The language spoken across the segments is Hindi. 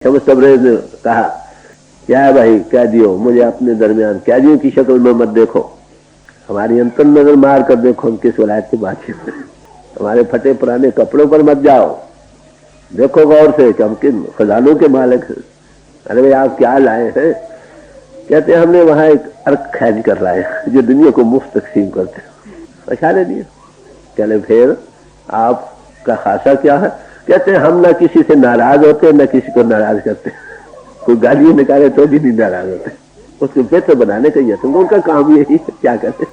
जब सबरे ने कहा क्या है भाई, कैदियों, मुझे अपने दरमियान कैदियों की शक्ल में मत देखो, हमारी अंतर नजर मार कर देखो हम किस वलायत की बात है। हमारे फटे पुराने कपड़ों पर मत जाओ, देखो गौर से कि हम किन खजानों के मालिक हैं। अरे भाई आप क्या लाए हैं? कहते हमने वहां एक अर्क खैज कर लाए जो दुनिया को मुफ्त तकसीम करते, इशारे दिए। चले फिर आपका खासा क्या है? कहते हम ना किसी से नाराज होते न किसी को नाराज करते, कोई गाली निकाले तो भी नहीं नाराज होते, उसको बेहतर बनाने का यत्न, उनका काम यही है, क्या करते।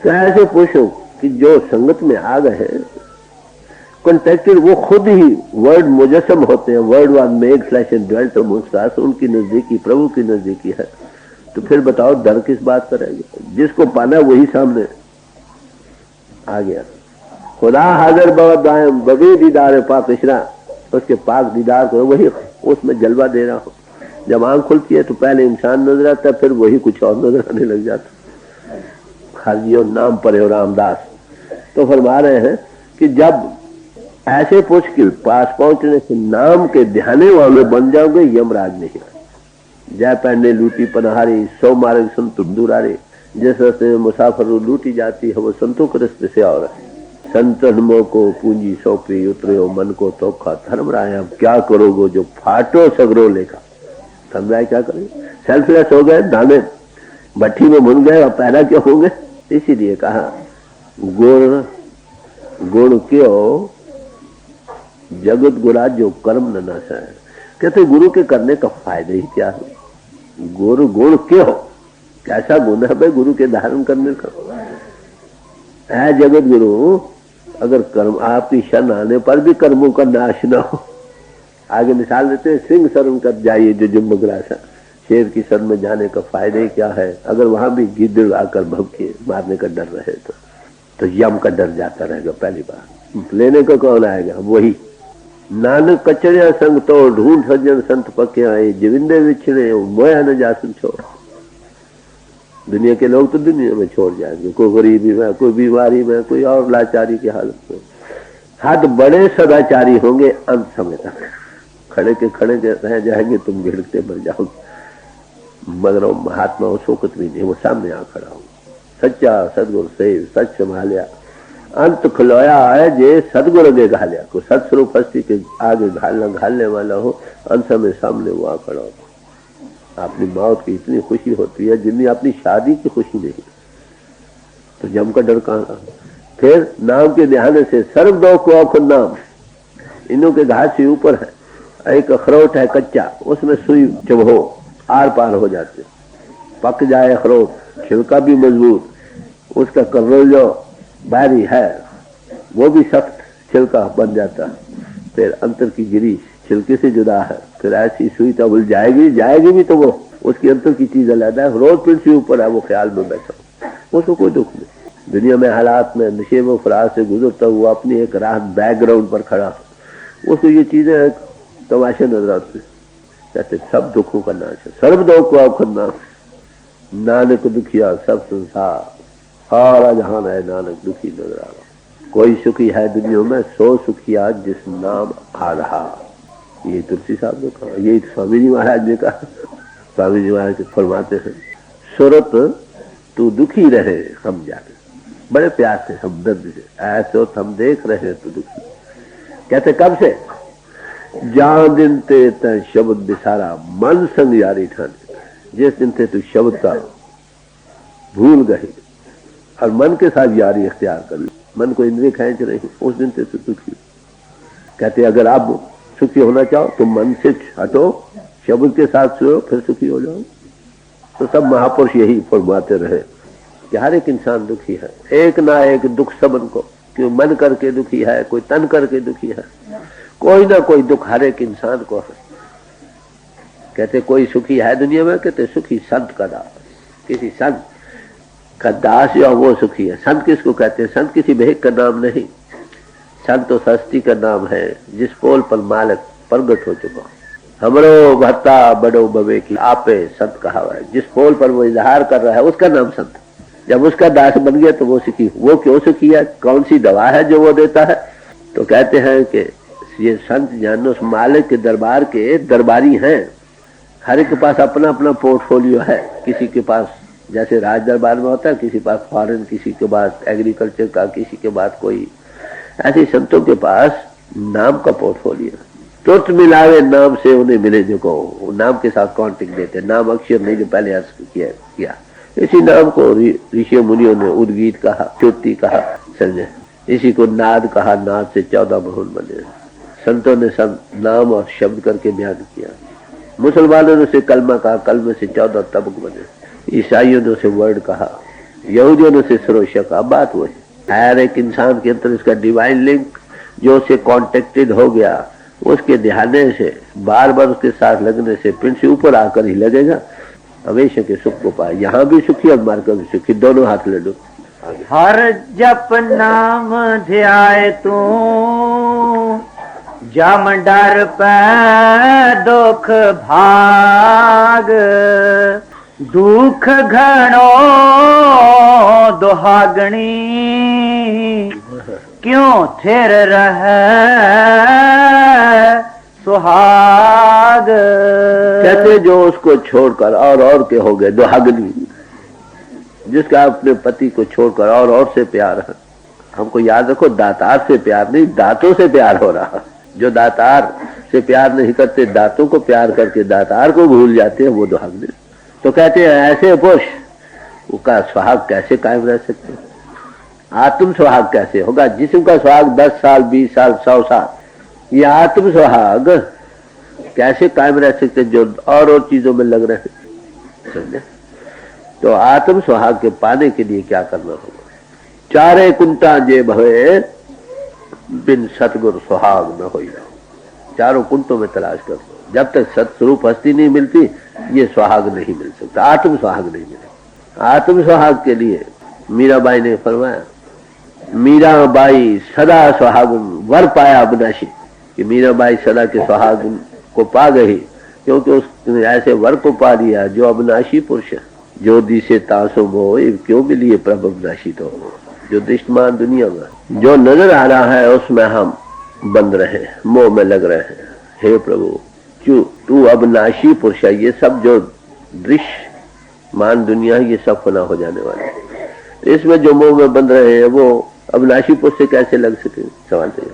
तो ऐसे पूछो कि जो संगत में आ गए हैं कॉन्टेक्टेड, वो खुद ही वर्ड मुजस्सम होते हैं, word one made flash and dwelt amongst अस, उनकी नजदीकी प्रभु की नजदीकी है। तो फिर बताओ डर किस बात का रहेगा? जिसको पाना वही सामने आ गया। खुदा हाजिर बवदायम बबी दीदार पाक इशरा, उसके पाक दीदार को वही उसमें जलवा दे रहा हो। जब आंख खुलती है तो पहले इंसान नजर आता है, फिर वही कुछ और नजर आने लग जाता। खाली और नाम पर हो रामदास तो फरमा रहे हैं कि जब ऐसे पूछ के पास पहुंचने से नाम के ध्याने वाले बन जाओगे, यमराज नहीं। जय पैंडे लूटी पनहारी, सौ मार्ग संत दुरारे, जिस रास्ते में मुसाफिर लूटी जाती है वो संतों के रास्ते से और है। संत हनुमो को पूंजी सौंपी, उतरे हो मन को तोखा, धर्म राय अब क्या करोगे जो फाटो सगरो लेखा। धर्म राय क्या करेंगे? सेल्फलेस हो गए, दाने भट्टी में भुन गए और पैदा क्यों होंगे? इसीलिए कहा गुण गुण क्यों जगत गुरा जो कर्म न नाशा है। कहते गुरु के करने का फायदा ही क्या है? गुरु गुण क्यों, कैसा गुण है भाई गुरु के धारण करने का? है जगत गुरु, अगर कर्म आपकी शरण आने पर भी कर्मों का नाश न हो। आगे मिसाल देते हैं, सिंह शरण कर जाइए जो जुम्बग्रासा, शेर की शरण में जाने का फायदा ही क्या है? अगर वहां भी गिद्ध आकर भभके मारने का डर रहे तो यम का डर जाता रहेगा। पहली बार लेने को कौन आएगा? वही नानक कचड़िया संग तो ढूंढ सज्जन संत पक्के आए, जिविंदे विछड़े मोया न जासन छोड़। दुनिया के लोग तो दुनिया में छोड़ जाएंगे, कोई गरीबी में, कोई बीमारी में, कोई और लाचारी की हालत में। हद बड़े सदाचारी होंगे अंत समय तक, खड़े के रह जाएंगे, तुम गिरते मर जाओगे। मगर महात्मा हो शोकत भी नहीं, वो सामने आ खड़ा हो। सच्चा सदगुरु से सच संभालिया, अंत खुलोया है जे सदगुरु के घालिया। को सत्स्वरूप हस्ती के आगे घालने वाला हो, अंत समय सामने वो आ खड़ा हो। अपनी मौत की इतनी खुशी होती है जितनी अपनी शादी की खुशी नहीं। तो जम का डर कहाँ? फिर नाम के ध्यान से सर्व दो को खुद नाम, इनों के घास से ऊपर है। एक अखरोट है कच्चा, उसमें सुई जब हो आर पार हो जाते, पक जाए अखरोट, छिलका भी मजबूत, उसका कलर जो बारी है वो भी सख्त छिलका बन जाता। फिर अंतर की गिरी छिलके से जुदा है। फिर ऐसी सुई तो भूल जाएगी भी तो वो उसकी अंतर की चीज अलग है। रोज फिर से ऊपर है, वो ख्याल में बैठा, उसको कोई दुख नहीं। दुनिया में हालात में नशे व फराज से गुजरता हुआ अपनी एक रात बैकग्राउंड पर खड़ा, उसको ये चीजें तमाशे नजर आते। कहते सब दुखों का नाश है, सर्व दुख को आप करना। नानक दुखिया सब संसार, सारा जहान है नानक दुखी नजर आ रहा। कोई सुखी है दुनिया में सो सुखिया जिस नाम आ रहा। ये तुलसी साहब ने कहा, ये स्वामी जी महाराज ने कहा। स्वामी जी महाराज फरमाते हैं, सूरत तू दुखी रहे हम जाने, बड़े प्यार से हमदर्द से, ऐसे हम देख रहे हैं तो दुखी। कहते कब से? जान दिन ते तय शब्द बिसारा मन संग यारी ठाने। जिस दिन से तू शब्द का भूल गए और मन के साथ यारी इख्तियार कर ली, मन को इंद्रिय खींच रही, उस दिन से तू दुखी। कहते अगर आप सुखी होना चाहो तो मन से हटो, शब्द के साथ सोओ, फिर सुखी हो जाओ। तो सब महापुरुष यही फरमाते रहे कि हर एक इंसान दुखी है, एक ना एक दुख सबन को, कोई मन करके दुखी है, कोई तन करके दुखी है, कोई ना कोई दुख हर एक इंसान को है। कहते कोई सुखी है दुनिया में? कहते सुखी संत का दास, किसी संत का दास जो वो सुखी है। संत किसको कहते हैं? संत किसी भेद का नाम नहीं, संत तो सस्ती का नाम है, जिस पोल पर मालिक प्रगट हो चुका। हमरो भत्ता बड़ो बवे की आपे संत कहा है। जिस पोल पर वो इजहार कर रहा है उसका नाम संत। जब उसका दास बन गया तो वो सुखी। वो क्यों सुखी है? कौन सी दवा है जो वो देता है? तो कहते हैं कि ये संत जानो उस मालिक के दरबार के दरबारी हैं। हर एक के पास अपना अपना पोर्टफोलियो है। किसी के पास जैसे राज दरबार में होता है, किसी के पास फॉरेन, किसी के पास एग्रीकल्चर का, किसी के पास कोई। ऐसे संतों के पास नाम का पोर्टफोलियो। तुरंत मिलावे नाम से उन्हें मिले, जो नाम के साथ कॉन्टेक्ट देते। नाम अक्षर नहीं जो पहले अर्थ किया। इसी नाम को ऋषि मुनियों ने उद्गीत कहा, श्रुति कहा, समझे। इसी को नाद कहा। नाद से 14 बहुल बने। संतों ने सब नाम और शब्द करके बयान किया। मुसलमानों ने उसे कलमा कहा, कलमे से 14 तबक बने। ईसाइयों ने उसे वर्ड कहा, यहूदियों ने उसे सरोशा कहा। बात वही, हर एक इंसान के अंदर इसका डिवाइन लिंक जो उसे कॉन्टेक्टेड हो गया, उसके ध्यान से बार बार उसके साथ लगने से पिंड से ऊपर आकर ही लगेगा, हमेशा के सुख को पाए। यहाँ भी सुखी और मार्ग भी सुखी, दोनों हाथ लड्डू। हर जप नाम ध्याय तू, जम डर पे दुख भाग, दुख घणो दुहागणी, क्यों थिर रहे सुहाग। कहते जो उसको छोड़कर और के हो गए दुहागनी, जिसका अपने पति को छोड़कर और से प्यार है। हमको याद रखो, दातार से प्यार नहीं, दांतों से प्यार हो रहा। जो दातार से प्यार नहीं करते, दांतों को प्यार करके दातार को भूल जाते हैं, वो दुहागनी। तो कहते हैं ऐसे पुरुष उसका सुहाग कैसे कायम रह सकते हैं? आत्म सुहाग कैसे होगा? जिस्म का सुहाग 10 साल, 20 साल, 100 साल, ये आत्म सुहाग कैसे कायम रह सकते जो और चीजों में लग रहे हैं? समझे? तो आत्म सुहाग के पाने के लिए क्या करना होगा? चारे कुंटा जे भवे बिन सतगुरु सुहाग न हो। चारों कुंटों में तलाश कर लो, जब तक सतस्वरूप हस्ती नहीं मिलती ये सुहाग नहीं मिल सकता, आत्म सुहाग नहीं मिलेगा। आत्म सुहाग के लिए मीराबाई ने फरमाया, मीराबाई सदा सुहागन वर पाया अविनाशी, कि मीराबाई सदा के सुहाग को पा गई, क्योंकि उसने ऐसे वर को पा लिया जो अविनाशी पुरुष है। जो दिसे तासो मोह क्यों मिलिए प्रभु अविनाशी। तो जो दृष्टमान दुनिया में जो नजर आ रहा है उसमें हम बंद रहे, मोह में लग रहे हैं। हे प्रभु, तू अविनाशी पुरुष है। ये सब जो दृश्यमान दुनिया है ये सब फना हो जाने वाला है। इसमें जो मोह में बंद रहे हैं वो अविनाशी पुरुष से कैसे लग सके? सवाल है।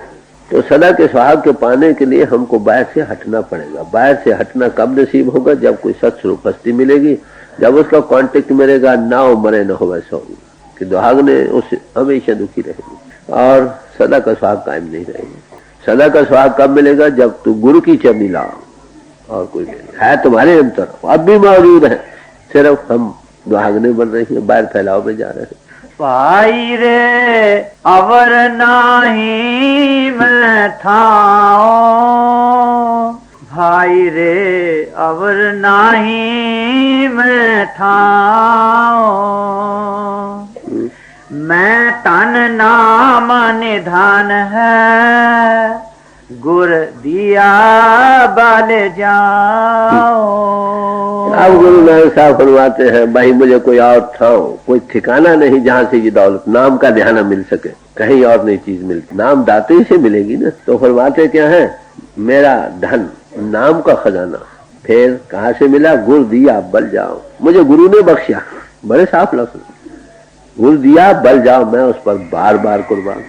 तो सदा के सुहाग के पाने के लिए हमको बाहर से हटना पड़ेगा। बाहर से हटना कब नसीब होगा? जब कोई सत्स्वरूप हस्ती मिलेगी, जब उसका कांटेक्ट मिलेगा। ना हो मरे न हो वैसा होगी कि दुहाग ने उसे हमेशा दुखी रहेगी और सदा का सुहाग कायम नहीं रहेगी। सदा का सुहाग कब मिलेगा? जब तू गुरु की चरनी ला, और कोई नहीं है तुम्हारे अंतर, अब भी मौजूद है, सिर्फ हम दुहागने बन रहे हैं, बाहर फैलाव में जा रहे हैं। भाई रे अवर नाही मैं थाओ, भाई रे अवर नाही मैं थाओ, मैं तन नाम निधान है, गुर दिया बल जाओ। अब गुरु नानक साहब फरमाते हैं, भाई मुझे कोई और ठाओ, कोई ठिकाना नहीं जहाँ से ये दौलत नाम का ध्यान मिल सके, कहीं और नहीं चीज मिलती, नाम दाते ही से मिलेगी ना। तो फरमाते क्या है? मेरा धन नाम का खजाना। फिर कहाँ से मिला? गुरु दिया बल जाओ, मुझे गुरु ने बख्शा। बड़े साफ लफ्ज, गुरु दिया बल जाओ, मैं उस पर बार बार कुर्बान।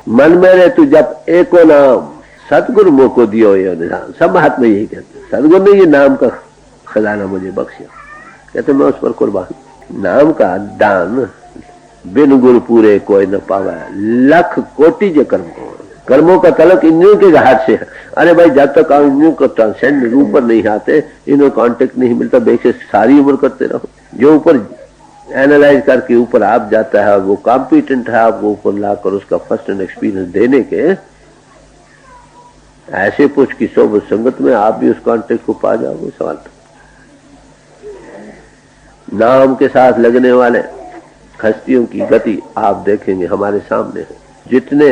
मन मेरे तू जब एको नाम, सतगुरु मुझ को दियो ये निधान। सब महात्मा यही कहते हैं, सतगुरु ने ये नाम का खजाना मुझे बख्शा, कहते मैं उस पर कुर्बान। नाम का दान बिन गुरु पूरे कोई न पावा, लख कोटि जो कर्म को, कर्मों का तलक इंद्रियों के हाथ से है। अरे भाई जब तक आप इंद्रियों को ट्रांसेंड ऊपर नहीं आते, इन्हें कांटेक्ट नहीं मिलता, बेशक सारी उम्र करते रहो। जो ऊपर एनालाइज करके ऊपर आप जाता है, वो कॉम्पिटेंट है आपको ऊपर लाकर उसका फर्स्ट हैंड एक्सपीरियंस देने के, ऐसे पुरुष की सोबत संगत में आप भी उस कांटेक्ट को पा जाओगे। सवाल नाम के साथ लगने वाले हस्तियों की गति आप देखेंगे हमारे सामने है। जितने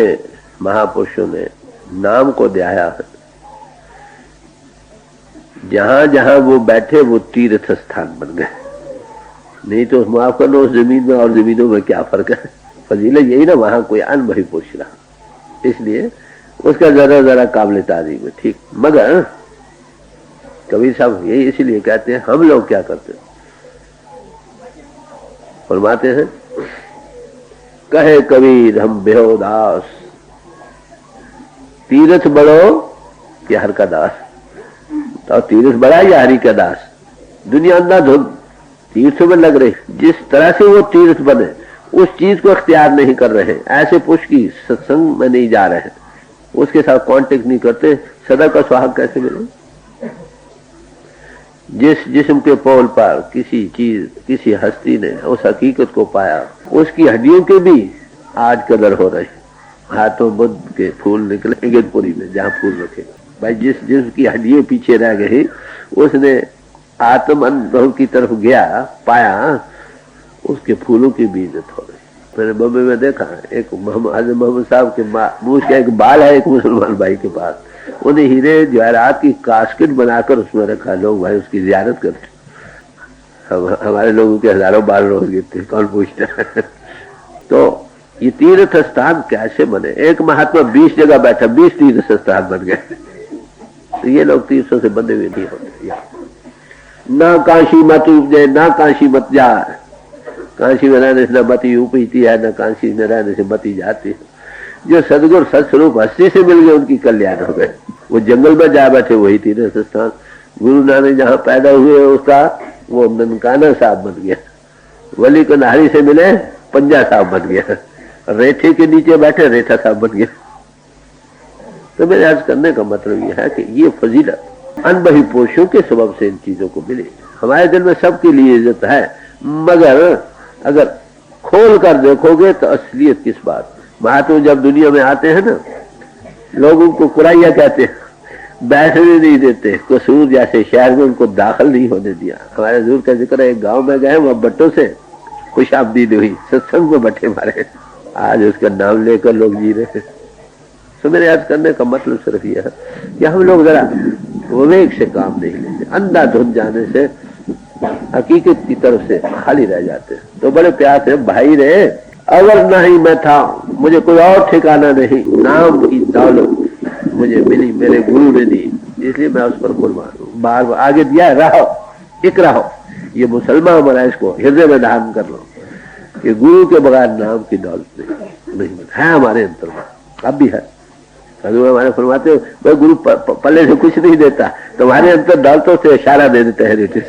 महापुरुषों ने नाम को ध्याया है, जहां जहां वो बैठे वो तीर्थ स्थान बन गए। नहीं तो माफ कर लो, उस जमीन में और जमीनों में क्या फर्क है? फजीलत यही ना, वहां कोई अनुभवी पुरुष रहा, इसलिए उसका जरा जरा काबिल तारीफ है, ठीक। मगर कबीर साहब यही इसीलिए कहते हैं, हम लोग क्या करते हैं, फरमाते हैं, कहे कबीर हम बेहोदास, तीर्थ बड़ो या हर का दास। तो तीर्थ बड़ा या हरि का दास। दुनिया अंधाधुंध तीर्थ में लग रही, जिस तरह से वो तीर्थ बने उस चीज को अख्तियार नहीं कर रहे, ऐसे पुरुष की सत्संग में नहीं जा रहे हैं, उसके साथ कांटेक्ट नहीं करते, सदा का सुहाग कैसे मिले। जिस जिस्म के पोल पर किसी चीज किसी हस्ती ने उस हकीकत को पाया, उसकी हड्डियों के भी आज कदर हो रही। हाथों बुद्ध के फूल निकलेंगे पुरी में जहाँ फूल रखे भाई, जिसकी हड्डियां पीछे रह गई, उसने आत्म अनुभव की तरफ गया, पाया, उसके फूलों की भी इज्जत हो रही। मैंने बॉम्बे में देखा, एक मोहम्मद साहब के मुंह का एक बाल है एक मुसलमान भाई के पास, उन्हें हीरे जवाहरात की कास्केट बनाकर उसमें रखा, लोग भाई उसकी जियारत करते। हमारे लोगों के हजारों बाल रोज गिरते, कौन पूछता है। तो ये तीर्थ स्थान कैसे बने? एक महात्मा 20 जगह बैठा, 20 तीर्थ स्थान बन गए। तो ये लोग तीर्थों से बंधे हुए नहीं होते। ना काशी मत उपजे, ना काशी मत जा। काशी में रहने से न मती उपजती है, न काशी में रहने से मती जाती है। जो सदगुरु सत्स्वरूप हस्ती से मिल गए उनकी कल्याण हो गए। वो जंगल में जा बैठे, वही तीर्थ स्थान। गुरु नानक जहाँ पैदा हुए उसका वो ननकाना साहब बन गया। वली को नारी से मिले, पंजा साहब बन गया। रेठे के नीचे बैठे, रेठा साहब बन गया। तो मेरे अर्ज करने का मतलब यह है कि ये फजीलत अनबही पुरुषों के सबब से इन चीजों को मिली। हमारे दिल में सबके लिए इज्जत है, मगर अगर खोल कर देखोगे तो असलियत किस बात। महात्मा जब दुनिया में आते हैं ना, लोग उनको कुराइया कहते हैं, बैठने नहीं देते। कसूर जैसे शहर में उनको दाखिल नहीं होने दिया। हमारे हजूर का जिक्र है, एक गांव में गए, वह बट्टों से खुशामदीद हुई, सत्संग में बट्टे मारे। आज उसका नाम लेकर लोग जी रहे हैं। तो मेरे याद करने का मतलब सिर्फ यह है कि हम लोग जरा विवेक से काम नहीं लेते, अंधाधुंध जाने से हकीकत की तरफ से खाली रह जाते हैं। तो बड़े प्यार से भाई रे, अगर नहीं मैं था, मुझे कोई और ठिकाना नहीं, नाम की दौलत मुझे मिली, मेरे गुरु ने दी, इसलिए मैं उस पर कुर्बान हूँ। बार बार आगे दिया, रहो एक रहो, ये मुसलमान बना, इसको हृदय में धारण कर लो कि गुरु के बगैर नाम की दौलत नहीं है। हमारे अंतर में अब भी है। हमारे फरमाते भाई गुरु पल्ले से कुछ नहीं देता, तुम्हारे अंतर दौलतों से इशारा दे देते हैं रिटिस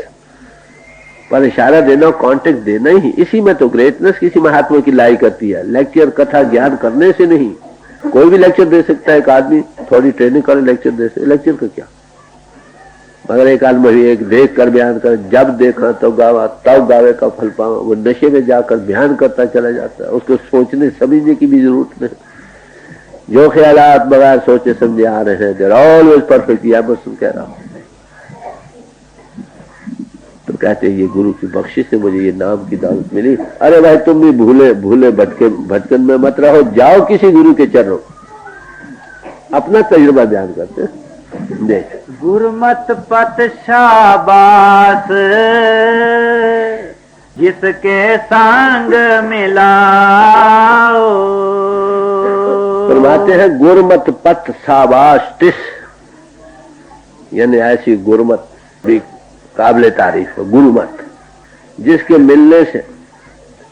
पर। इशारा देना, कांटेक्ट देना ही, इसी में तो ग्रेटनेस किसी महात्मा की लाई करती है। लेक्चर कथा ज्ञान करने से नहीं। कोई भी लेक्चर दे सकता है, एक आदमी थोड़ी ट्रेनिंग कर लेक्चर दे सकता है, लेक्चर का क्या। मगर एक आदमी एक देख कर बयान कर, जब देखा तो गावा, तब गावे का फल पावा। वो नशे में जाकर बयान करता चला जाता है, उसको सोचने समझने की भी जरूरत नहीं। जो ख्यालात बगैर सोचे समझे आ रहे हैं, देयर ऑलवेज परफेक्ट, या बस तुम कह रहा हूं। तो कहते हैं ये गुरु की बख्शिश से मुझे ये नाम की दौलत मिली। अरे भाई तुम भी भूले भूले भटकन में मत रहो, जाओ किसी गुरु के चरणों। अपना तजुर्बा बयान करते देख। गुरमत पत शाबाश जिसके संग मिलाओ। फरमाते हैं गुरमत पत शाबाश टिस, यानी ऐसी गुरमत भी काबिल तारीफ है। गुरुमत जिसके मिलने से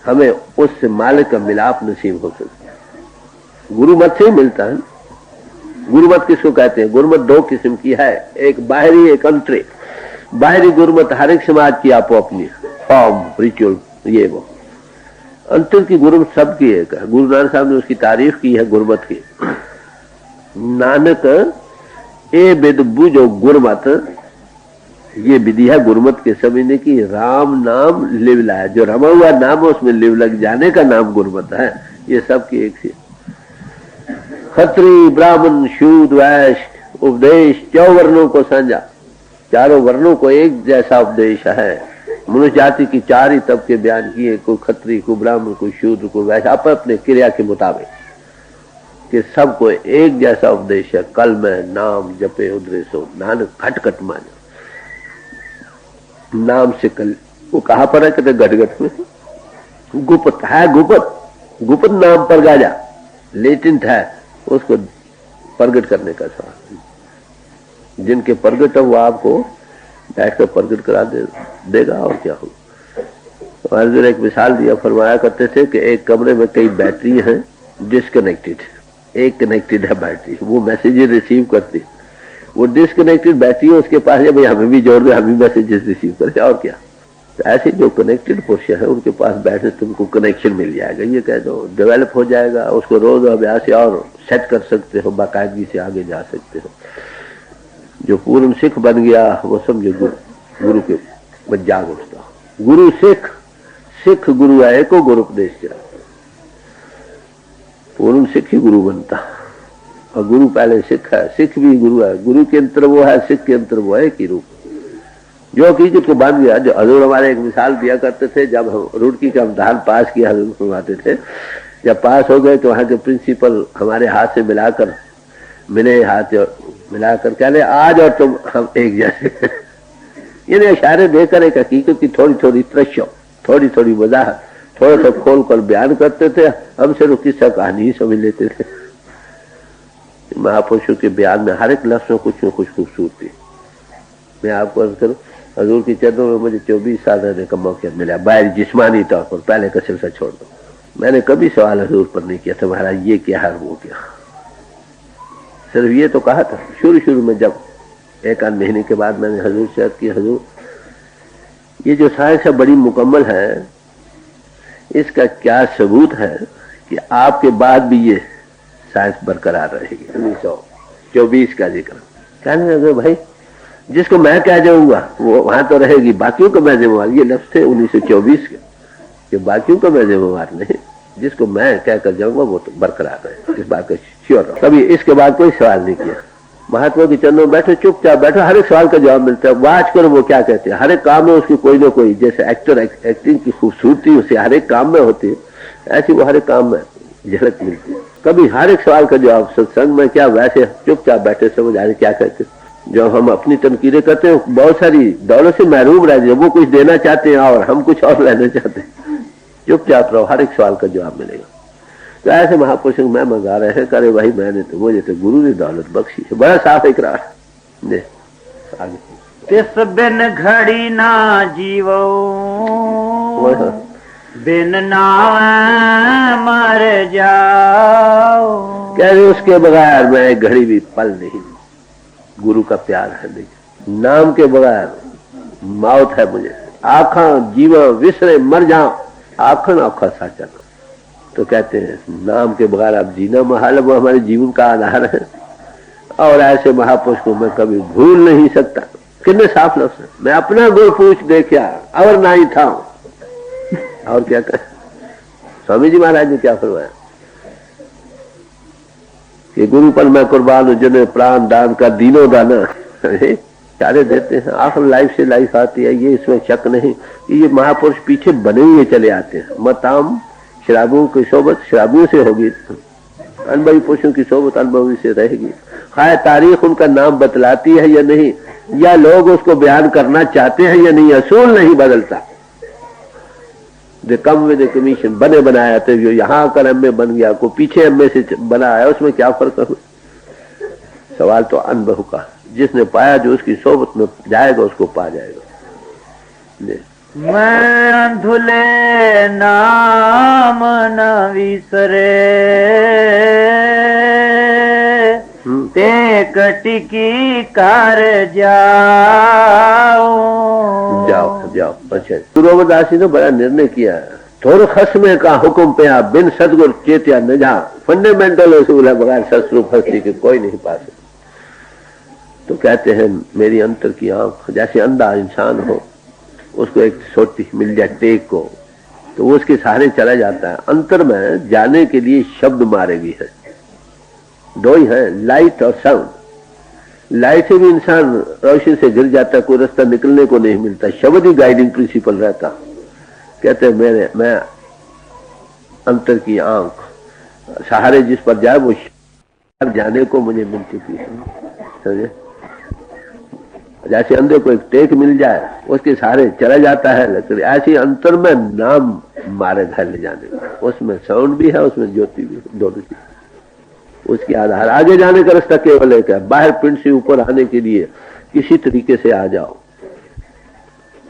हमें उससे मालिक का मिलाप नसीब हो सकता है। गुरुमत से ही मिलता है। गुरुमत किसको कहते हैं? गुरुमत दो किस्म की है, एक बाहरी एक अंतरिक। बाहरी गुरुमत हर एक समाज की आपो अपनी फॉर्म रिचुअल, ये वो। अंतर की गुरुमत सबकी एक है। गुरु नानक साहब ने उसकी तारीफ की है गुरुमत की। नानक ए बिद बुझो गुरुमत, ये विधि है गुरुमत के समझने की। राम नाम लिव लाया, जो रमा हुआ नाम है उसमें लिव लग जाने का नाम गुरुमत है। ये सबकी एक सी। खत्री ब्राह्मण शूद्र वैश्य उपदेश चौवर्णों को साझा, चारों वर्णों को एक जैसा उपदेश है। मनुष्य जाति की चार ही तबके बयान किए, कोई खत्री, कोई ब्राह्मण, कोई शूद्र, कोई वैश्य, अपने अपने क्रिया के मुताबिक, कि सबको एक जैसा उपदेश है। कल में नाम जपे उधरे सो नानक खटखट माना। नाम से कल वो कहां पर है? कहते घटघट में। गुप्त है, गुप्त गुप्त नाम पर गाजा लेटेंट है, उसको प्रगट करने का सवाल। जिनके प्रगट है वो आपको बैठकर प्रगट करा देगा और क्या हो। हमारे एक मिसाल दिया, फरमाया करते थे कि एक कमरे में कई बैटरी हैं डिस्कनेक्टेड, एक कनेक्टेड है बैटरी, वो मैसेजेस रिसीव करती, वो डिस्कनेक्टेड बैटरी है, उसके पास है भाई हमें भी जोड़ दे, हम भी मैसेजेस रिसीव करें और क्या। तो ऐसे जो कनेक्टेड पुरुष है उनके पास बैठने तुमको कनेक्शन मिल जाएगा, ये कह दो डेवलप हो जाएगा, उसको रोज अभ्यास से और सेट कर सकते हो, बाकायदगी से आगे जा सकते हो। जो पूर्ण सिख बन गया वो समझो गुरु के जाग उठता। गुरु सिख, सिख गुरु आए को गुरु उपदेश चला, पूर्ण सिख ही गुरु बनता और गुरु पहले सिख है, सिख भी गुरु है, गुरु के अंतर वो है, सिख के अंतर वो है कि रूप जो हकीकत को बन गया। जो हजूर हमारे एक मिसाल दिया करते थे, जब हम रुड़की का इम्तिहान पास किया हजूर फरमाते थे, जब पास हो गए तो वहां के प्रिंसिपल हमारे हाथ से मिलाकर मिले, हाथ मिलाकर कहने आज और तुम हम एक जैसे इन्हें इशारे देकर एक हकीकत की थोड़ी थोड़ी तृष्ण, थोड़ी थोड़ी वजाहत, थोड़ा सा खोल कर बयान करते थे, हमसे तो किस्सा कहानी ही समझ लेते थे। महापुरुषों के बयान में हर एक लफ्ज में कुछ न कुछ खूबसूरती। मैं आपको अर्ज करूं, हजूर की चरणों में मुझे 24 साल रहने का मौका मिला, बाहर जिस्मानी तौर पर, पहले का सिलसिला छोड़ दो। मैंने कभी सवाल हजूर पर नहीं किया था महाराज ये क्या है वो क्या, सिर्फ ये तो कहा था शुरू शुरू में, जब एक आध महीने के बाद मैंने हजूर से अर्ज की, हजूर ये जो साइंस है बड़ी मुकम्मल है, इसका क्या सबूत है कि आपके बाद भी ये साइंस बरकरार रहेगी। 1924 का जिक्र कहने लगे भाई जिसको मैं कह जाऊंगा वो वहां तो रहेगी, बाकियों का मैं जिम्मेवार, ये लफ्ज थे 1924 के, कि बाकियों का मैं जिम्मेवार नहीं, जिसको मैं कह कर जाऊंगा वो तो बरकरार रहे, इस बात का श्योर रहो। कभी इसके बाद कोई सवाल नहीं किया। महात्मा के चरणों में बैठो, चुपचाप बैठो, हर एक सवाल का जवाब मिलता है। वाच करो वो क्या कहते हैं, हर एक काम में उसकी कोई ना कोई, जैसे एक्टर एक्टिंग की खूबसूरती उसे हर एक काम में होती है, ऐसी वो हर एक काम में झलक मिलती है। कभी हर एक सवाल का जवाब सत्संग में क्या, वैसे चुपचाप बैठे समझ आ रहे क्या कहते। जब हम अपनी तनकीरें करते हैं बहुत सारी दौलत से महरूम रह जाए, वो कुछ देना चाहते हैं और हम कुछ और लेना चाहते हैं, चुपचाप रहो, हर एक सवाल का जवाब मिलेगा। तो ऐसे महापुरुष में मंगा रहे हैं, करे भाई मैंने तो मुझे तो गुरु ने दौलत बख्शी है, बड़ा साफ इकरार है। आगे तिस बिन घड़ी ना जीवो बिन नावे मर जाओ, कह रहे उसके बगैर मैं एक घड़ी भी पल नहीं, गुरु का प्यार है नहीं, नाम के बगैर मौत है मुझे, आखा जीवा विसरे मर जाओ, आखन आखा साचा। तो कहते हैं नाम के बगैर आप जीना महाल, वो हमारे जीवन का आधार है, और ऐसे महापुरुष को मैं कभी भूल नहीं सकता। कितने साफ लफ्ज है, मैं अपना गुरु पूछ देखा और ना ही था, और क्या कहें। स्वामी जी महाराज ने क्या फरमाया कि गुरु पर मैं कुर्बान हूं, जिन्हें प्राण दान का दीनो दाना सारे देते हैं। आखिर लाइफ से लाइफ आती है, ये इसमें शक नहीं। ये महापुरुष पीछे बने हुए चले आते हैं। मताम शराबियों की सोबत शराबियों से होगी, अनुभवी पुरुषों की सोबत अनुभवी से रहेगी। खाए तारीख उनका नाम बतलाती है या नहीं, या लोग उसको बयान करना चाहते हैं या नहीं, असूल नहीं बदलता। दे कम विद कमीशन, बने बनाया थे, जो यहाँ आकर एमए बन गया, को पीछे एमए से बना है, उसमें क्या फर्क है। सवाल तो अनुभव का, जिसने पाया जो उसकी सोबत में जाएगा उसको पा जाएगा। मैं धुले नाम न विसरे, ते कटिकी कर जाओ जाओ जाओ। अच्छा, गुरु अमरदास जी ने बड़ा निर्णय किया, थोर खस्मे का हुक्म पे आप बिन सदगुरु चेतिया न जा। फंडामेंटल उसूल है, बगैर ससुर फंसी के कोई नहीं पा सकता। तो कहते हैं मेरी अंतर की आंख, जैसे अंधा इंसान हो उसको एक सोटी मिल जाए टेक को, तो वो उसके सहारे चला जाता है। अंतर में जाने के लिए शब्द मारेगी है, दो ही है, लाइट और साउंड। लाइट से भी इंसान रोशनी से गिर जाता है, कोई रास्ता निकलने को नहीं मिलता, शब्द ही गाइडिंग प्रिंसिपल रहता। कहते हैं मैं अंतर की आंख, सहारे जिस पर जाए वो जाने को मुझे मिल चुकी है, समझे। जैसे अंधे को एक टेक मिल जाए उसके सहारे चला जाता है, लेकिन ऐसी अंतर में नाम मारे घर ले जाने में, उसमें साउंड भी है, उसमें ज्योति भी है, दोनों चीज। उसके आधार आगे जाने का रास्ता केवल एक है, बाहर पिंड से ऊपर आने के लिए किसी तरीके से आ जाओ,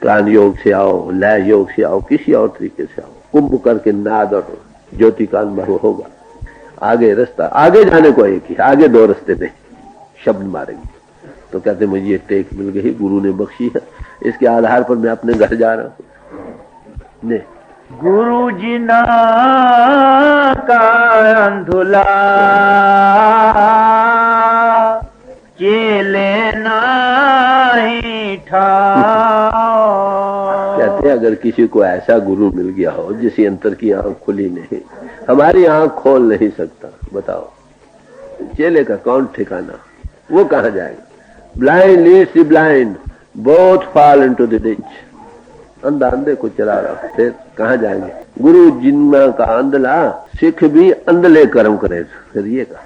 प्राण योग से आओ, लय योग से आओ, किसी और तरीके से आओ, कुंभ करके नाद और ज्योति का अनुभव होगा। आगे रास्ता, आगे जाने को एक ही, आगे दो रास्ते नहीं, शब्द मारेंगे। तो कहते मुझे ये टेक मिल गई, गुरु ने बख्शी है, इसके आधार पर मैं अपने घर जा रहा हूं। ने गुरु जी ना का अंधुला चेले नहीं ठाओ। कहते अगर किसी को ऐसा गुरु मिल गया हो जिस अंतर की आंख खुली नहीं, हमारी आंख खोल नहीं सकता, बताओ चेले का कौन ठिकाना, वो कहां जाएगा? Blind leads the blind, both fall into the ditch. अंधा अंधे को चला रहा, फिर कहां जाएंगे? गुरु जिन्ना का अंधला, सिख भी अंधले कर्म करे। फिर ये कहा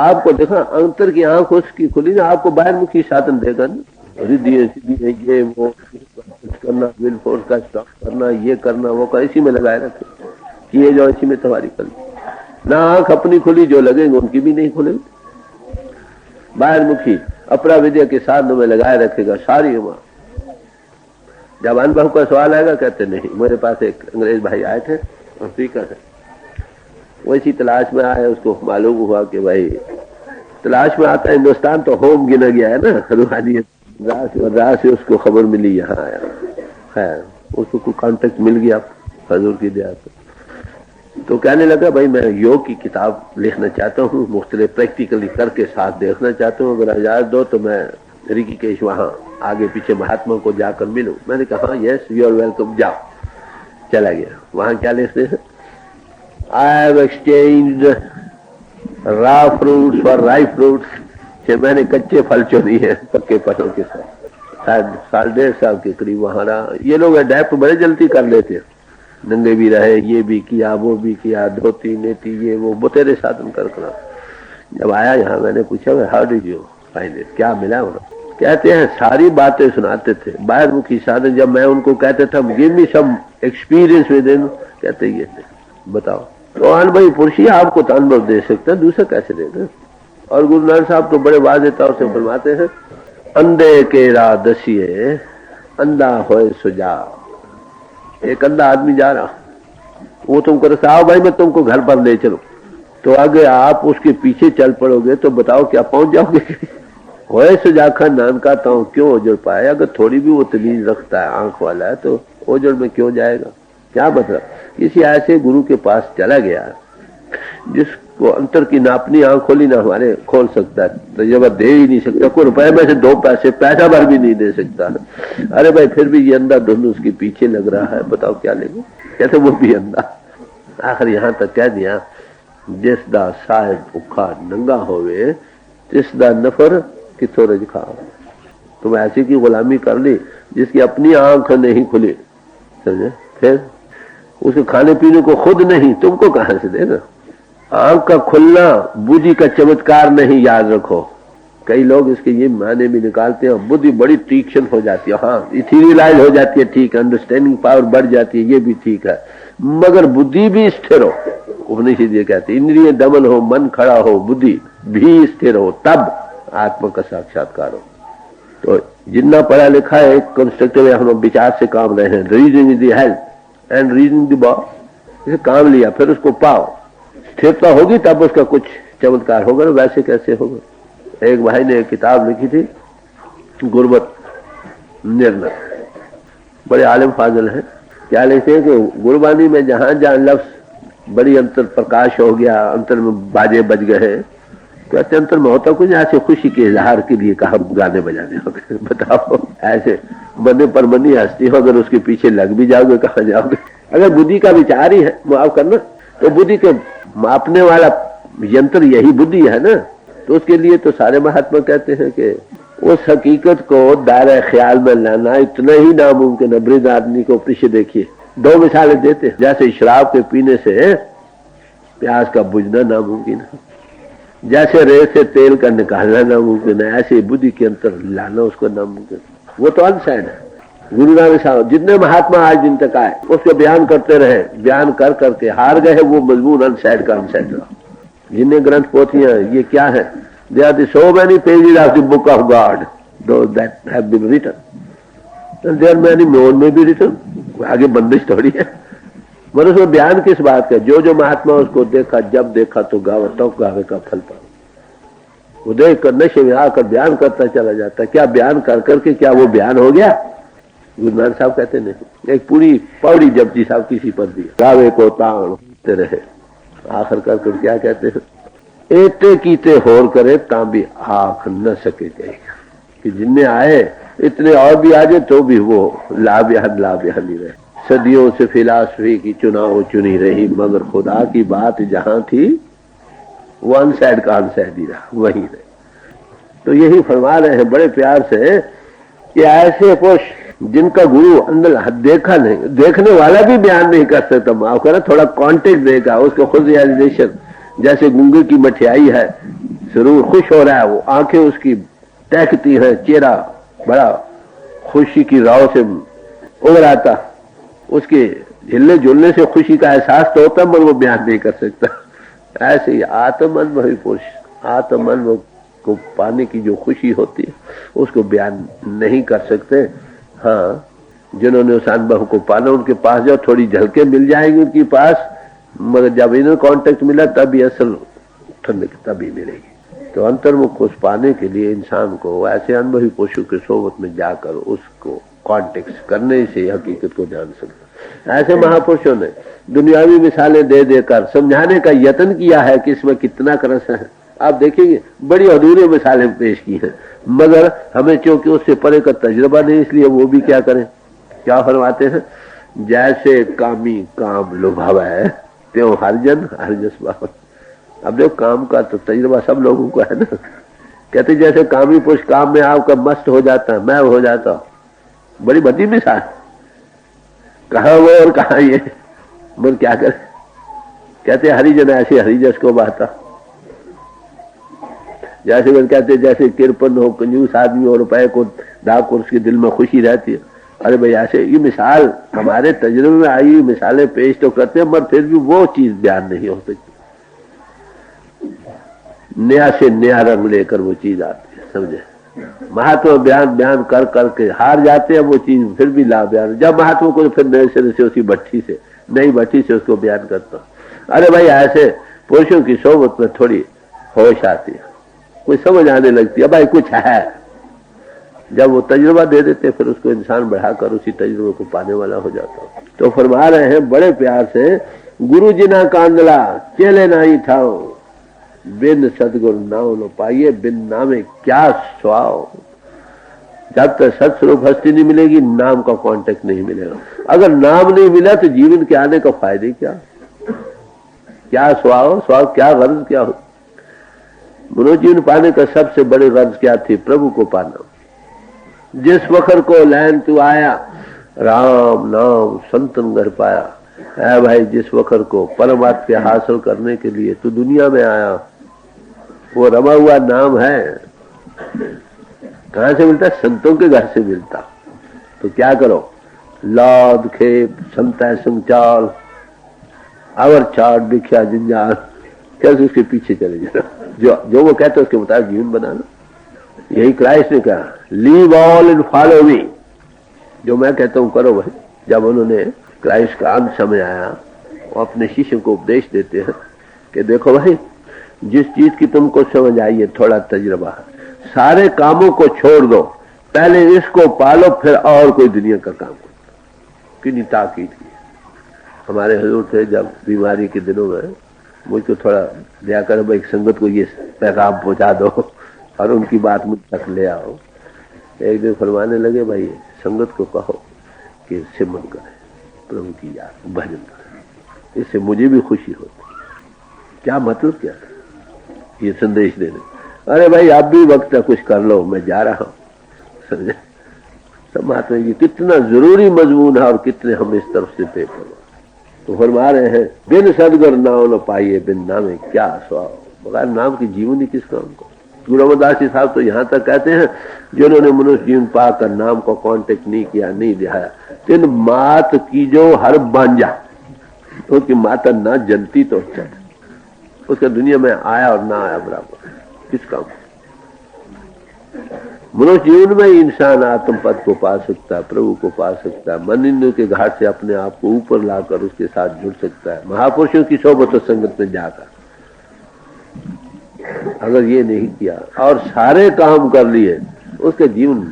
आपको देखा अंतर की आंख उसकी खुली ना, आपको बाहर मुखी साधन देगा ना, रिद्धि सीधी ये वो करना, विल फोर्स का स्टॉप करना, ये करना वो कर, इसी में लगाए रखे कि ये जो इसी में तुम्हारी कर ना। आंख अपनी खुली, जो लगेंगे उनकी भी नहीं खुलेगी। बाहर मुखी अपरा विद्या के साधनों में लगाए रखेगा सारी उम्र। जब अनुभव का सवाल आएगा कहते नहीं। मेरे पास एक अंग्रेज भाई आए थे अफ्रीका से, वो इसी तलाश में आए, उसको मालूम हुआ कि भाई तलाश में आता है हिंदुस्तान तो होम गिना गया है ना, रूहानियत राह से उसको खबर मिली, यहाँ आया है, उसको कॉन्टेक्ट मिल गया हजूर की दया से। तो कहने लगा भाई मैं योग की किताब लिखना चाहता हूँ, मुख्तलिफ प्रैक्टिकली करके साथ देखना चाहता हूँ, अगर इजाजत दो तो मैं ऋषिकेश वहाँ आगे पीछे महात्मा को जाकर मिलूं। मैंने कहा यस यू आर वेलकम, जाओ। चला गया वहां, क्या लिखते हैं? I have exchanged raw fruits for ripe fruits, कि मैंने कच्चे फल चुनी है पक्के फलों के साथ। शायद 1.5 के करीब वहां रहा। ये लोग अडेप्ट बड़े जल्दी कर लेते, नंगे भी रहे, ये भी किया वो भी किया, धोती नेती ये वो बतेरे साधन कर। जब आया यहाँ मैंने पूछा how did you find it, क्या मिला उन्हें? कहते हैं सारी बातें सुनाते थे बाहर मुखी साधन। जब मैं उनको कहते था give me some experience within, कहते ये नहीं, बताओ। तो अनुभवी पुरुष ही आपको तो अनुभव दे सकते हैं, दूसरा कैसे देगा? और गुरु नानक साहब तो बड़े वाज़ेह तौर से फरमाते हैं, अंधे के राह दसिए अंधा होए सुजा। एक अंधा आदमी जा रहा, वो तुमको रस्ता, आओ भाई मैं तुमको घर पर ले चलो, तो आगे आप उसके पीछे चल पड़ोगे तो बताओ क्या पहुंच जाओगे? होए सुजाखा नाम का तो क्यों ओजड़ पाए? अगर थोड़ी भी वो तमीज रखता है, आंख वाला है, तो ओजड़ में क्यों जाएगा? क्या मतलब? किसी ऐसे गुरु के पास चला गया जिसको अंतर की ना अपनी आंख खोली ना हमारे खोल सकता है, तजुर्बा दे ही नहीं सकता, कोई रुपए में से 2 पैसे पैसा भर भी नहीं दे सकता। अरे भाई फिर भी ये अंधा धुंध उसके पीछे लग रहा है, बताओ क्या लेंगे? कहते वो भी अंधा। आखिर यहाँ तक कह दिया, जिस दा साहिब भूखा नंगा होवे तिस दा नफर किथों रज खा। तुम ऐसी की गुलामी कर ली जिसकी अपनी आंख नहीं खुली, समझे? फिर उसके खाने पीने को खुद नहीं, तुमको कहां से देगा? आंख का खुलना बुद्धि का चमत्कार नहीं, याद रखो। कई लोग इसके ये माने भी निकालते हैं, बुद्धि बड़ी तीक्ष्ण हो जाती है, हाँ इथीरियलाइज हो जाती है, ठीक है, अंडरस्टैंडिंग पावर बढ़ जाती है, ये भी ठीक है, मगर बुद्धि भी स्थिर हो। उपनिषद ये कहते इंद्रिय दमन हो, मन खड़ा हो, बुद्धि भी स्थिर हो, तब आत्मा का साक्षात्कार हो। तो जितना पढ़ा लिखा है कंस्ट्रक्टिव हम विचार से काम रहे हैं, reasoning is the health and reasoning the body, इसे काम लिया फिर उसको पाओ, स्थिरता होगी तब उसका कुछ चमत्कार होगा, वैसे कैसे होगा? एक भाई ने एक किताब लिखी थी गुरबत निर्णय, बड़े आलिम फाजिल हैं। क्या लिखते हैं कि गुरबानी में जहां जहां लफ्ज बड़ी अंतर प्रकाश हो गया, अंतर में बाजे बज गए, कहते अंतर में होता कुछ ऐसे खुशी के इजहार के लिए कहा गाने बजाने हो गए। बताओ ऐसे बने पर बनी हस्ती हो, अगर उसके पीछे लग भी जाओगे कहाँ जाओगे? अगर बुद्धि का विचार ही है माफ करना, तो बुद्धि के मापने वाला यंत्र यही बुद्धि है ना, तो उसके लिए तो सारे महात्मा कहते हैं कि उस हकीकत को दायरे ख्याल में लाना इतना ही नामुमकिन है। वृद्ध आदमी को पीछे देखिए, 2 मिसालें देते हैं, जैसे शराब के पीने से प्यास का बुझना नामुमकिन है, जैसे रेत से तेल का निकालना नामुमकिन है, ऐसे बुद्धि के अंतर लाना उसको नामुमकिन। वो तो अनसाइड है। गुरु नानक साहब जितने महात्मा आज दिन तक आए उसको बयान करते रहे, बयान कर करके हार गए, वो मजबूर अनसाइड का अनसाइड रहा। जिन्हें ग्रंथ पोथियां ये क्या है? There are so many pages of the book of God, those that have been written. And there are many more may be written. आगे बंदिश थोड़ी है। मगर उसमें बयान किस बात का? जो जो महात्मा उसको देखा, जब देखा तो गावे, तो गावे का फल पाओ। वो देख कर नशे में आकर बयान करता चला जाता। क्या बयान कर करके क्या वो बयान हो गया? गुरु नानक साहब कहते नहीं। एक पूरी पौड़ी जपजी साहब किसी पर दी, गावे को ताण रहे। आखिर कर क्या कहते हैं? एते कीते होर करे ता भी आंख न सके जाएगा कि जिनने आए इतने और भी आ जाए तो भी वो लाभ नहीं रहे। सदियों से फिलासफी की चुनाव चुनी रही, मगर खुदा की बात जहां थी वो अनसाइड का अनसाइड ही रहा, वही रहे। तो यही फरमा रहे हैं बड़े प्यार से कि ऐसे पुरुष जिनका गुरु अंदर देखा नहीं, देखने वाला भी बयान नहीं कर सकता, माफ करा थोड़ा कॉन्टेक्ट देगा उसको खुद रियलाइजेशन। जैसे गूंगे की मठियाई है, जरूर खुश हो रहा है, वो आंखें उसकी टहकती हैं, चेहरा बड़ा खुशी की राव से उभर आता, उसके हिलने जुलने से खुशी का एहसास तो होता मगर वो बयान नहीं कर सकता। ऐसे ही आत्म अनुभवी पुरुष आत्म अनुभव को पाने की जो खुशी होती है उसको बयान नहीं कर सकते। हाँ, जिन्होंने उस अनुभव को पाना उनके पास जाओ, थोड़ी झलकें मिल जाएंगी उनके पास, मगर जब इनर कांटेक्ट मिला तभी असल ठंडक तभी मिलेगी। तो अंतर्मुख को पाने के लिए इंसान को ऐसे अनुभवी पुरुषों के सोबत में जाकर उसको कांटेक्ट करने से हकीकत को जान सकता। ऐसे महापुरुषों ने दुनियावी मिसालें दे देकर समझाने का यत्न किया है कि इसमें कितना रस है। आप देखेंगे बड़ी अधूरी मिसालें पेश की हैं, मगर हमें क्योंकि उससे परे का तजुर्बा नहीं, इसलिए वो भी क्या करें। क्या फरमाते हैं? जैसे कामी काम लुभावा है त्यों हरजन हरजस बाबा। अब देखो काम का तो तजुर्बा सब लोगों को है ना। कहते जैसे कामी पुरुष काम में आपका मस्त हो जाता है, मैं हो जाता हूं। बड़ी भद्दी मिसाल, कहा वो और कहा ये, मगर क्या करे। कहते हरिजन ऐसे हरिजस को बाता। जैसे वो कहते जैसे किरपन हो, कंजूस आदमी और रुपए को डाक उसके दिल में खुशी रहती है। अरे भाई ऐसे ये मिसाल हमारे तजुर्बे में आई मिसालें पेश तो करते हैं, मगर फिर भी वो चीज बयान नहीं हो सकती। नया से नया रंग लेकर वो चीज आती है, समझे। महात्मा बयान कर करके हार जाते हैं, वो चीज फिर भी ला बयान। जब महात्मा को फिर नए सिरे से उसी भट्टी से नई भट्टी से उसको बयान करता हूं। अरे भाई ऐसे पुरुषों की सोबत में थोड़ी होश आती है, कोई समझ आने लगती है, भाई कुछ है। जब वो तजुर्बा दे देते फिर उसको इंसान बढ़ाकर उसी तजुर्बे को पाने वाला हो जाता। तो फरमा रहे हैं बड़े प्यार से, गुरु जिना कांदला चले नहीं ठाओ, बिन सदगुरु नाम लो पाइए, बिन नामे क्या स्वाओ। जब तक सत्स्वरूप हस्ती नहीं मिलेगी नाम का कांटेक्ट नहीं मिलेगा। अगर नाम नहीं मिला तो जीवन के आने का फायदे क्या स्वाओ, स्वाओ क्या गर्ज क्या हो। मनोजीवन पाने का सबसे बड़ी गर्ज क्या थी? प्रभु को पाना। जिस वखर को लैन तू आया, राम नाम संतन घर पाया। है भाई जिस वखर को परमात्मा हासिल करने के लिए तू दुनिया में आया, वो रमा हुआ नाम है। कहां से मिलता? संतों के घर से मिलता। तो क्या करो, लाद खेप संता संचाल अवर चाट भिक्षा जंजाल, कैसे उसके पीछे चले जाना। जो वो कहते उसके मुताबिक जीवन बनाना। यही क्राइस्ट ने कहा, leave all and follow me. जो मैं कहता हूं करो भाई। जब उन्होंने क्राइस्ट का अंत समय आया, वो अपने शिष्य को उपदेश देते हैं कि देखो भाई, जिस चीज की तुमको समझ आई है, थोड़ा तजुर्बा है, सारे कामों को छोड़ दो, पहले इसको पालो, फिर और कोई दुनिया का काम करो। कितनी ताकीद की। हमारे हुजूर थे जब बीमारी के दिनों में, मुझको थोड़ा दया कर भाई संगत को ये पैगाम पहुंचा दो और उनकी बात मुझ तक ले आओ। एक दिन फरमाने लगे, भाई संगत को कहो कि सिमरन करे, प्रभु की याद भजन करे, इससे मुझे भी खुशी होती। क्या मतलब क्या ये संदेश देने। अरे भाई आप भी वक्त कुछ कर लो, मैं जा रहा हूं। समझे सब महात्मा जी कितना जरूरी मजमून है और कितने हम इस तरफ से पे पड़ो। तो फरमा रहे हैं, बिन सदगुरु नाम न पाइए, बिन नामे क्या स्वाओ। बगैर नाम की जीवन ही किस काम को। गुरु रमदास जी साहब तो यहाँ तक कहते हैं, जिन्होंने मनुष्य जीवन पाकर नाम को कांटेक्ट नहीं किया, नहीं दिखाया, तिन मात की जो हर बांझा, तो कि माता ना जनती तो चल। उसका दुनिया में आया और ना आया बराबर, किस काम। मनुष्य जीवन में ही इंसान आत्म पद को पा सकता है, प्रभु को पा सकता है, मन इंद्रियों के घाट से अपने आप को ऊपर लाकर उसके साथ जुड़ सकता है, महापुरुषों की सोबत संगत में जाकर। अगर ये नहीं किया और सारे काम कर लिए, उसका जीवन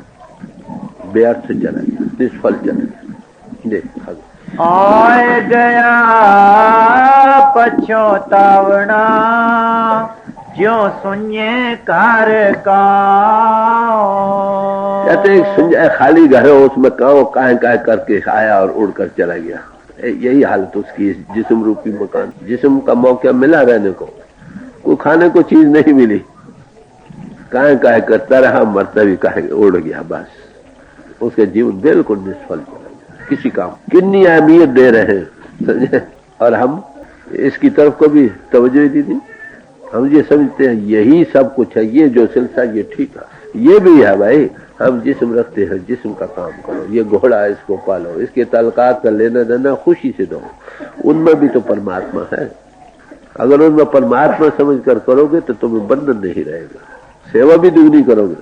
व्यर्थ चला गया, निष्फल चला गया। देख आए गया पछोतावना, ज्यों सुनिए कार का। कहते एक सुन खाली घर है, उसमें काव काहे काहे करके आया और उड़कर चला गया। यही हालत उसकी जिस्म रूपी मकान। जिस्म का मौका मिला रहने को खाने को चीज नहीं मिली, काहे काहे करता रहा, मरता भी काहे, उड़ गया बस। उसका जीवन बिल्कुल निष्फल चला गया, किसी काम। कितनी अहमियत दे रहे हैं, समझे, और हम इसकी तरफ को भी तवज्जो दी थी। हम ये समझते हैं यही सब कुछ है, ये जो सिलसिला ये ठीक है, ये भी है भाई। हम जिस्म रखते हैं, जिस्म का काम करो। ये घोड़ा है, इसको पालो, इसके तलकात का लेना देना खुशी से दो। उनमें भी तो परमात्मा है। अगर उनमें परमात्मा समझ कर करोगे तो तुम्हें बंधन नहीं रहेगा, सेवा भी दुगनी करोगे।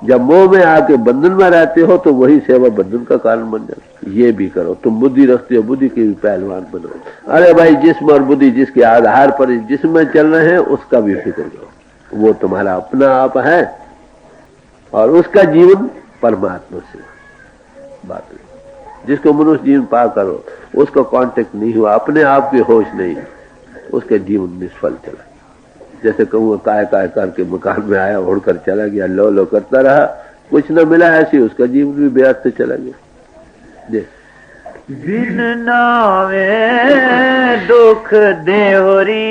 जब मोह में आके बंधन में रहते हो तो वही सेवा बंधन का कारण बन जाती। ये भी करो, तुम बुद्धि रखते हो, बुद्धि के भी पहलवान बनो। अरे भाई, जिस्म और बुद्धि जिसके आधार पर जिस्म में चल रहे हैं उसका भी फिक्र करो, वो तुम्हारा अपना आप है और उसका जीवन परमात्मा से बात है। जिसको मनुष्य जीवन पा करो, उसका कांटेक्ट नहीं हुआ, अपने आप की होश नहीं, उसका जीवन निष्फल चला। जैसे कहूँ काय काय करके मकान में आया, उड़कर चला गया, लो लो करता रहा, कुछ न मिला, ऐसे उसका जीवन भी व्यर्थ चला गया। बिन नावे दुख देहरी,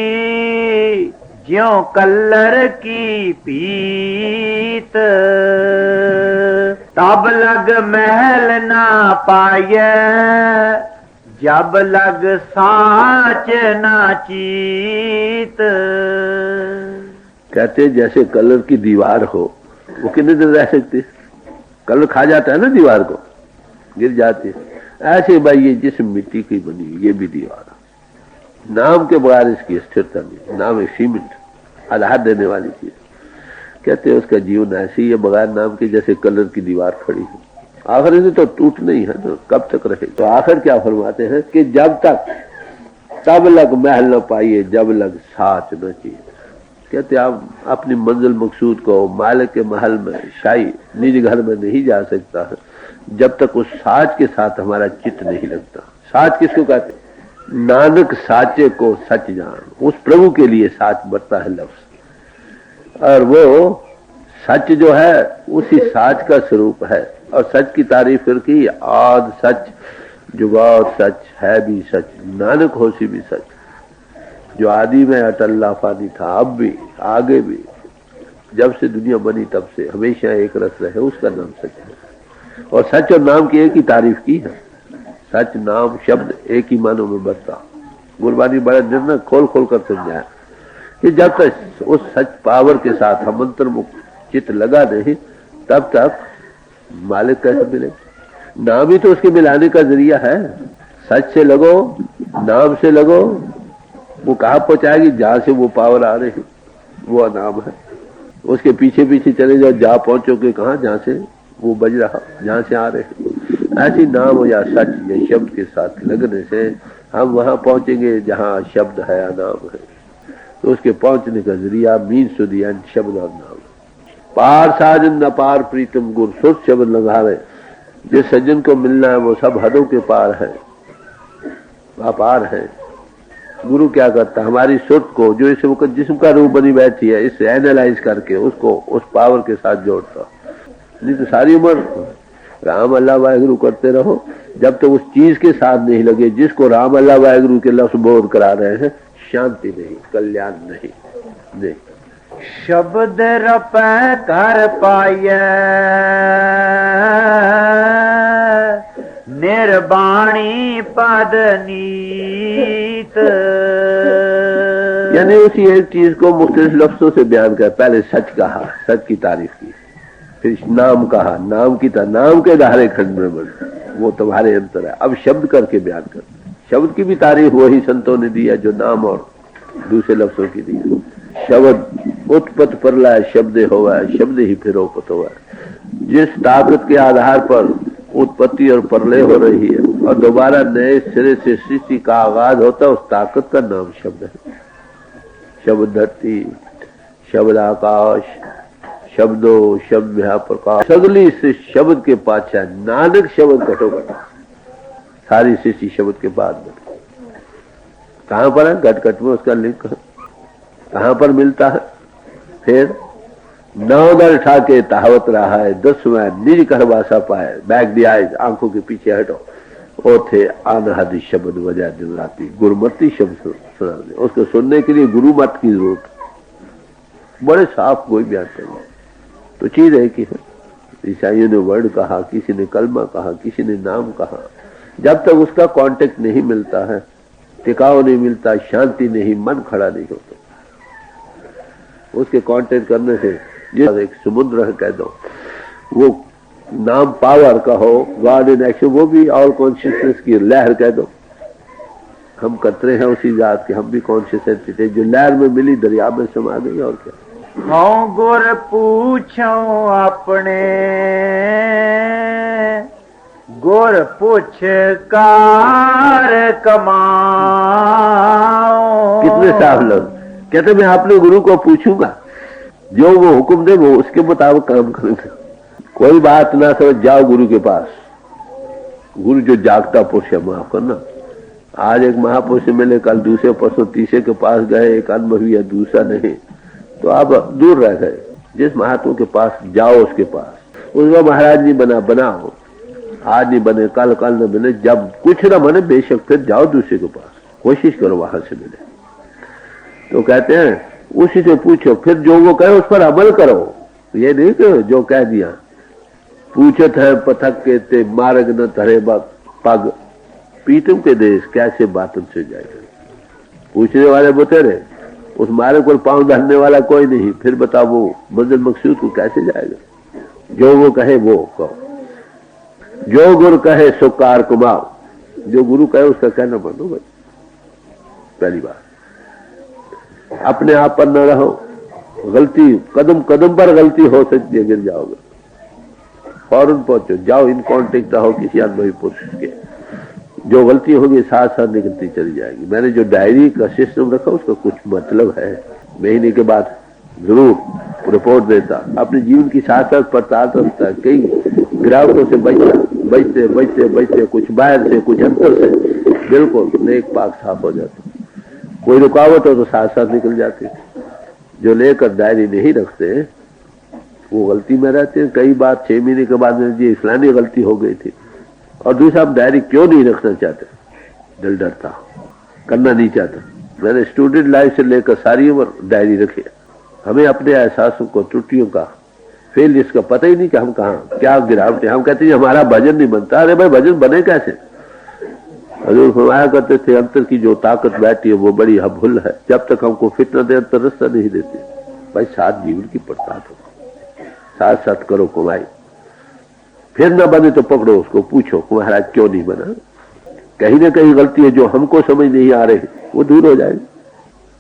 ज्यों कल्लर की पीत। तब लग महल ना पाए, जब लग साच ना चीत। कहते जैसे कलर की दीवार हो, वो कितने दिन रह सकती, कलर खा जाता है ना दीवार को, गिर जाती है। ऐसे भाई ये जिस मिट्टी की बनी ये भी दीवार है, नाम के बगैर इसकी स्थिरता नहीं। नाम एक सीमेंट, आधार देने वाली चीज। कहते उसका जीवन ऐसे ही है, बगैर नाम के जैसे कलर की दीवार खड़ी है। आखिर से तो टूटना ही है ना, कब तक रहे। तो आखिर क्या फरमाते हैं कि जब तक तब लग महल न पाइए, जब लग साच न चाहिए। कहते आप अपनी मंजिल मकसूद को मालिक के महल में, शाही निज घर में नहीं जा सकता है जब तक उस साच के साथ हमारा चित्त नहीं लगता। साच किसको कहते? नानक साचे को सच जान। उस प्रभु के लिए साच बढ़ता है लफ्ज, और वो सच जो है उसी साच का स्वरूप है। और सच की तारीफ फिर की, आद सच, जुगात सच, है भी सच, नानक होशी भी सच। जो आदि में अटल्ला फानी था, अब भी आगे भी, जब से दुनिया बनी तब से हमेशा एक रस रहे, उसका नाम सच है। और सच और नाम की एक ही तारीफ की है। सच नाम शब्द एक ही मानों में बरता। गुरबानी बड़ा निर्णय खोल खोल कर समझाया कि जब तक उस सच पावर के साथ हम अंतर्मुख चित्त लगा नहीं, तब तक मालिक कैसे मिले। नाम ही तो उसके मिलाने का जरिया है। सच से लगो, नाम से लगो, वो कहाँ पहुंचाएगी? जहां से वो पावर आ रही वो नाम है। उसके पीछे पीछे चले जाओ, जा पहुंचोगे कहाँ? जहां से वो बज रहा, जहां से आ रहे। ऐसी नाम या सच या शब्द के साथ लगने से हम वहां पहुंचेंगे जहां शब्द है या नाम है। तो उसके पहुंचने का जरिया मीन सुधी शब्द और नाम। पार साजन न पार प्रीतम गुर, सुर शब्द लगावे। जिस सज्जन को मिलना है वो सब हदों के पार है, अपार है। गुरु क्या करता है? हमारी सुर को, जो इस वक्त जिस्म का रूप बनी बैठी है, इससे एनालाइज करके उसको उस पावर के साथ जोड़ता। नहीं तो सारी उम्र राम अल्लाह वाहिगुरु करते रहो, जब तक उस चीज के साथ नहीं लगे जिसको राम अल्लाह वाहिगुरु के लफ्ज बोध करा रहे हैं, शांति नहीं, कल्याण नहीं। शब्द रप कर पाए, निर्वाणी पद नीत। यानी उसी एक चीज को मुख्तलिफ लफ्जों से बयान कर। पहले सच कहा, सच की तारीफ की, फिर नाम कहा, नाम की नाम के धारे खंड में बन, वो तुम्हारे अंतर है। अब शब्द करके बयान कर। शब्द की भी तारीफ वही संतों ने दी है जो नाम और दूसरे लफ्जों की नहीं। शब्द उत्पत्ति परलाय शब्द होगा, शब्द ही फिर उपत होगा। जिस ताकत के आधार पर उत्पत्ति और प्रलय हो रही है और दोबारा नए सिरे से सृष्टि का आगाज होता है, उस ताकत का नाम शब्द है। शब्द धरती, शब्द आकाश, शब्दो शब्द प्रकाश, सगली से शब्द के पाछा नानक शब्द कटोकट, सारी सृष्टि शब्द के बाद में। कहां पर है? घट घट में उसका लिंक कहां पर मिलता है? फिर नवदर ठाके तावत रहा है, 10वें निज कर वासा पाए, बैक दी आइज, आंखों के पीछे हटो, ओ थे अनहद शब्द वजह दिन राती, गुरुमती शब्द सुना दे। उसको सुनने के लिए गुरु मत की जरूरत, बड़े साफ कोई बयान करें तो चीज है कि ईसाइयों ने वर्ड कहा, किसी ने कलमा कहा, किसी ने नाम कहा, जब तक उसका कांटेक्ट नहीं मिलता है, टिकाव नहीं मिलता, शांति नहीं, मन खड़ा नहीं होता। उसके कांटेक्ट करने से जिस एक समुद्र है कह दो, वो नाम पावर का हो, गॉड इन एक्शन, वो भी ऑल कॉन्शियसनेस की लहर कह दो। हम कतरे हैं उसी जात के, हम भी कॉन्शियस एंटिटी जो लहर में मिली दरिया में समा गई। और क्या हाँ गुर पूछो अपने, गुर पूछ कार कमाओ। कितने साफ लोग कहते मैं अपने गुरु को पूछूंगा, जो वो हुक्म दे वो उसके मुताबिक काम करूंगा। कोई बात ना समझ जाओ गुरु के पास। गुरु जो जागता पुरुष है, माफ करना, आज एक महापुरुष मिले, कल दूसरे परसों तीसरे के पास गए, एक अनुभवी है दूसरा नहीं, तो आप दूर रह गए। जिस महात्मा के पास जाओ उसके पास, उसका महाराज नहीं बना बनाओ, आज नहीं बने कल, कल न बने, जब कुछ न बने बेशक फिर जाओ दूसरे के पास, कोशिश करो वहां से मिले। तो कहते हैं उसी से पूछो, फिर जो वो कहे उस पर अमल करो। ये नहीं कि जो कह दिया, पूछत है पथक के ते मार्ग न तरे पग, पीतम के देश कैसे बातन से जाएगा। पूछने वाले बतेरे, उस मार्ग पर पांव धरने वाला कोई नहीं, फिर बताओ वो मंजिल मकसूद को कैसे जाएगा। जो वो कहे वो कहो, जो गुरु कहे सो कार कुमाओ, जो गुरु कहे उसका कहना मानो भाई। पहली बात अपने आप पर न रहो, गलती कदम कदम पर गलती हो सकती है, गिर जाओगे, फौरन पहुंचो, जाओ इन कांटेक्ट रहो किसी अनुभवी पुरुष के, जो गलती होगी साथ साथ निकलती चली जाएगी। मैंने जो डायरी का सिस्टम रखा उसका कुछ मतलब है, महीने के बाद जरूर रिपोर्ट देता, अपने जीवन की साथ साथ पड़ताल रखता, कई गिरावटों से बचते बचते बचते, कुछ बाहर से कुछ अंतर से, बिल्कुल नेक पाक साफ हो जाता। कोई रुकावट हो तो साथ साथ निकल जाते। जो लेकर डायरी नहीं रखते वो गलती में रहते हैं। कई बार 6 महीने के बाद में जी इस्लामी गलती हो गई थी, और दूसरा आप डायरी क्यों नहीं रखना चाहते, दिल डरता, करना नहीं चाहता। मैंने स्टूडेंट लाइफ से लेकर सारी उम्र डायरी रखी। हमें अपने एहसासों को, त्रुटियों का, फेलियर्स का पता ही नहीं कि हम कहाँ क्या गिरावट है। हम कहते हैं हमारा भजन नहीं बनता। अरे भाई भजन बने कैसे? हजूर फरमाया करते थे अंतर की जो ताकत बैठी है वो बड़ी भूल है, जब तक हमको फितना दे अंतर रास्ता नहीं देते। भाई साथ जीवन की पड़ताल हो, साथ साथ करो कमाई, फिर न बने तो पकड़ो उसको, पूछो महाराज क्यों नहीं बना। कहीं ना कहीं गलती है जो हमको समझ नहीं आ रही, वो दूर हो जाएगी।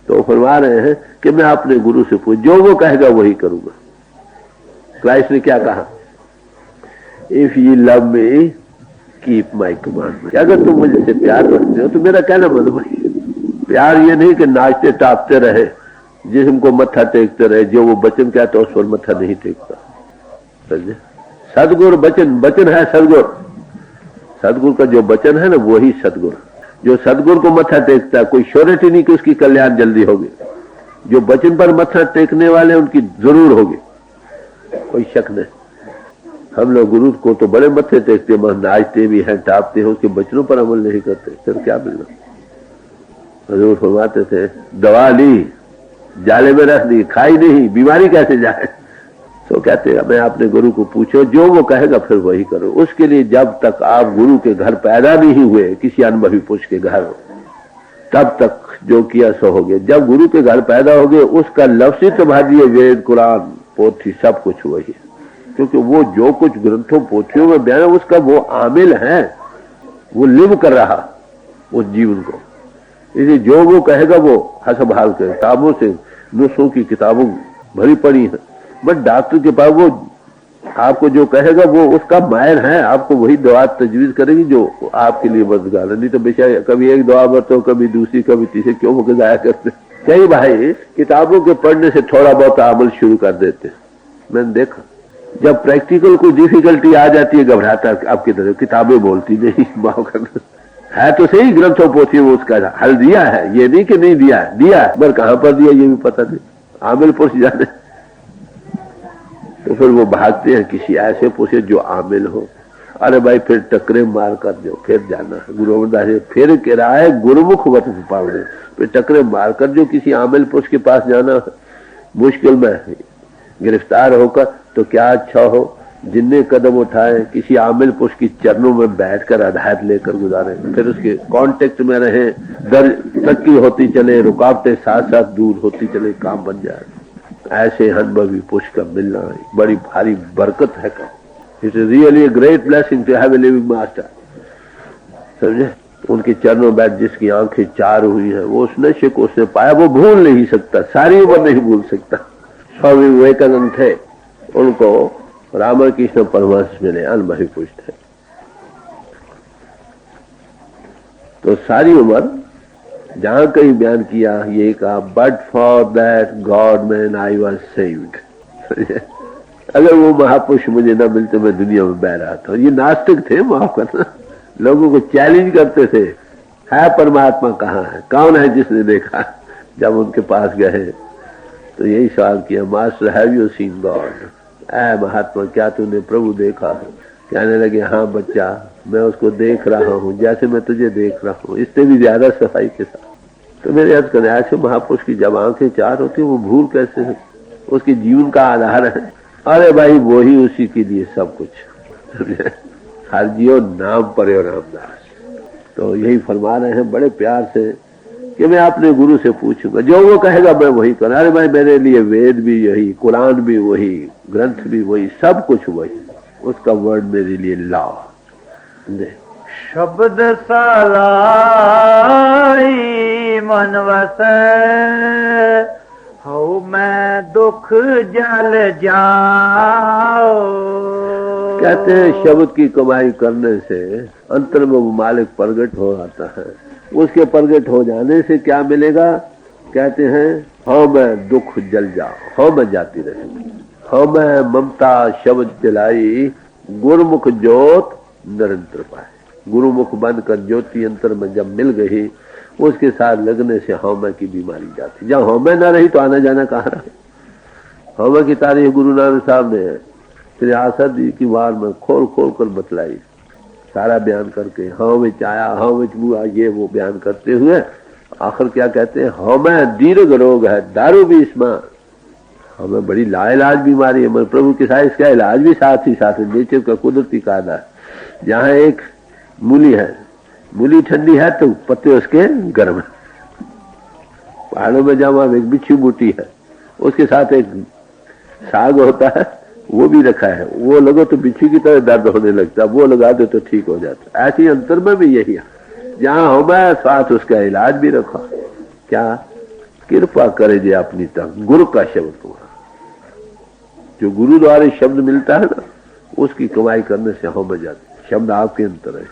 तो फरमा रहे हैं कि मैं अपने गुरु से पूछ, जो वो कहेगा वही करूंगा। क्राइस्ट ने क्या कहा? If you love me keep my commandment. अगर तुम मुझे से प्यार रखते हो तो मेरा कहना मानो भाई। प्यार ये नहीं कि नाचते टापते रहे, जिस्म को मत्था टेकते रहे, जो वो वचन कहता है उस पर मत्था नहीं टेकता। समझे? सदगुरु वचन है सदगुरु, सदगुरु का जो वचन है ना वही सदगुरु। जो सदगुरु को मत्था टेकता है, कोई श्योरिटी नहीं कि उसकी कल्याण जल्दी होगी। जो वचन पर मत्था टेकने वाले उनकी जरूर होगी, कोई शक नहीं। हम लोग गुरु को तो बड़े मत्थे टेकते हैं, नाचते भी हैं, टापते हैं, उसके वचनों पर अमल नहीं करते, फिर क्या मिलना। हजूर फरमाते थे दवा ली, जाले में रख दी, खाई नहीं, बीमारी कैसे जाए। तो कहते हैं मैं अपने गुरु को पूछो, जो वो कहेगा फिर वही करो। उसके लिए जब तक आप गुरु के घर पैदा नहीं हुए, किसी अनुभवी पुरुष के घर, तब तक जो किया सो हो गया। जब गुरु के घर पैदा हो गए, उसका लफ्ज़ी तुम्हारी वेद कुरान पोथी सब कुछ वही है, क्योंकि वो जो कुछ ग्रंथों पोथियों में बयान है उसका वो आमिल है, वो लिव कर रहा उस जीवन को। इसे जो वो कहेगा वो हसब हाल के किताबों से नुस्खों की किताबों भरी पड़ी है, बट डॉक्टर के पास वो आपको जो कहेगा वो उसका माहिर है, आपको वही दवा तजवीज करेगी जो आपके लिए मददगार है। नहीं तो बेचारे कभी एक दवा बरतो, कभी दूसरी, कभी तीसरी, क्यों वक्त जाया करते। कई भाई किताबों के पढ़ने से थोड़ा बहुत अमल शुरू कर देते। मैंने देखा जब प्रैक्टिकल को डिफिकल्टी आ जाती है घबराता आपकी तरह, किताबें बोलती नहीं, माफ करना है तो सही ग्रंथों पोथी में उसका हल दिया है, ये नहीं कि नहीं दिया है, दिया है, पर कहां पर दिया ये भी पता नहीं, आमिल पुरुष जाने। तो फिर वो भागते हैं किसी ऐसे पुरुष जो आमिल हो। अरे भाई फिर टकरे मार कर जो फिर जाना है, गुरु अमरदास फिर कह रहा है गुरुमुख वत पावड़े, फिर टकरे मार कर जो किसी आमिल पुरुष के पास जाना मुश्किल में गिरफ्तार होकर, तो क्या अच्छा हो जिनने कदम उठाए किसी आमिल पुरुष की चरणों में बैठकर हिदायत लेकर गुजारे, फिर उसके कांटेक्ट में रहे, दर तरक्की होती चले, रुकावटें साथ साथ दूर होती चले, काम बन जाए। ऐसे अनुभवी पुरुष का मिलना बड़ी भारी बरकत है। It is really a great blessing to have a living master, समझे। उनके चरणों में बैठ जिसकी आंखें चार हुई है, वो उस नशे को उसने पाया वो भूल नहीं सकता, सारी उम्र नहीं भूल सकता। स्वामी विवेकानंद थे, उनको रामकृष्ण परमहंस मिले, अनुभवी पुरुष थे, तो सारी उम्र जहां कहीं बयान किया ये कहा, but for that God man I was saved. अगर वो महापुरुष मुझे न मिलते मैं दुनिया में बह रहा था। ये नास्तिक थे, माफ करना, लोगों को चैलेंज करते थे, है परमात्मा कहाँ है, कौन है जिसने देखा। जब उनके पास गए तो यही सवाल किया, master have you seen God, ऐ महात्मा क्या तूने प्रभु देखा है। कहने लगे हाँ बच्चा, मैं उसको देख रहा हूँ जैसे मैं तुझे देख रहा हूँ, इससे भी ज्यादा सफाई के साथ। तो मेरे अर्थ करने ऐसे महापुरुष की जब आंखें चार होती है वो भूल कैसे है, उसके जीवन का आधार है। अरे भाई वही उसी के लिए सब कुछ। हर जियो नाम पढ़े रामदास। तो यही फरमा रहे हैं बड़े प्यार से कि मैं अपने गुरु से पूछूंगा, जो वो कहेगा मैं वही करूं। अरे भाई मेरे लिए वेद भी यही, कुरान भी वही, ग्रंथ भी वही, सब कुछ वही, उसका वर्ड मेरे लिए लॉ। शब्द सलाई मन वसै, हो मैं दुख जल जाओ। कहते हैं शब्द की कमाई करने से अंतर में वो मालिक प्रगट हो आता है। उसके प्रगट हो जाने से क्या मिलेगा, कहते हैं हो मैं दुख जल जाओ, हो मैं जाती रहे, हो मैं ममता शब्द जलाई, गुरुमुख ज्योत निरंतर पाए। गुरुमुख बन कर ज्योति अंतर में जब मिल गई, उसके साथ लगने से हौमा की बीमारी जाती। जब हौमा ना रही तो आना जाना कहाँ रहा। हौमा की तारीफ गुरु नानक साहब ने श्री आसद जी की वार में खोल खोल कर बतलाई, सारा बयान करके, हाँ विच आया, हाँ विच बुआ, ये वो बयान करते हुए आखिर क्या कहते हैं, हौमा दीर्घ रोग है, दारू भी इसमें, हमें बड़ी लाइलाज बीमारी है, मगर प्रभु के साथ इसका इलाज भी साथ ही साथ है। नेचर का कुदरती कायदा है। जहाँ एक मूली है, मूली ठंडी है तो पत्ते उसके गर्म है। पहाड़ों में जहाँ एक बिच्छू बूटी है, उसके साथ एक साग होता है, वो भी रखा है, वो लगो तो बिच्छू की तरह दर्द होने लगता, वो लगा दो तो ठीक हो जाता। ऐसी अंतर में भी यही है, जहाँ होगा साथ उसका इलाज भी रखा। क्या कृपा करे जे अपनी तक गुरु का शब्द हुआ, जो गुरु द्वारा शब्द मिलता है ना, उसकी कमाई करने से हो जाती। शब्द आपके अंतर है।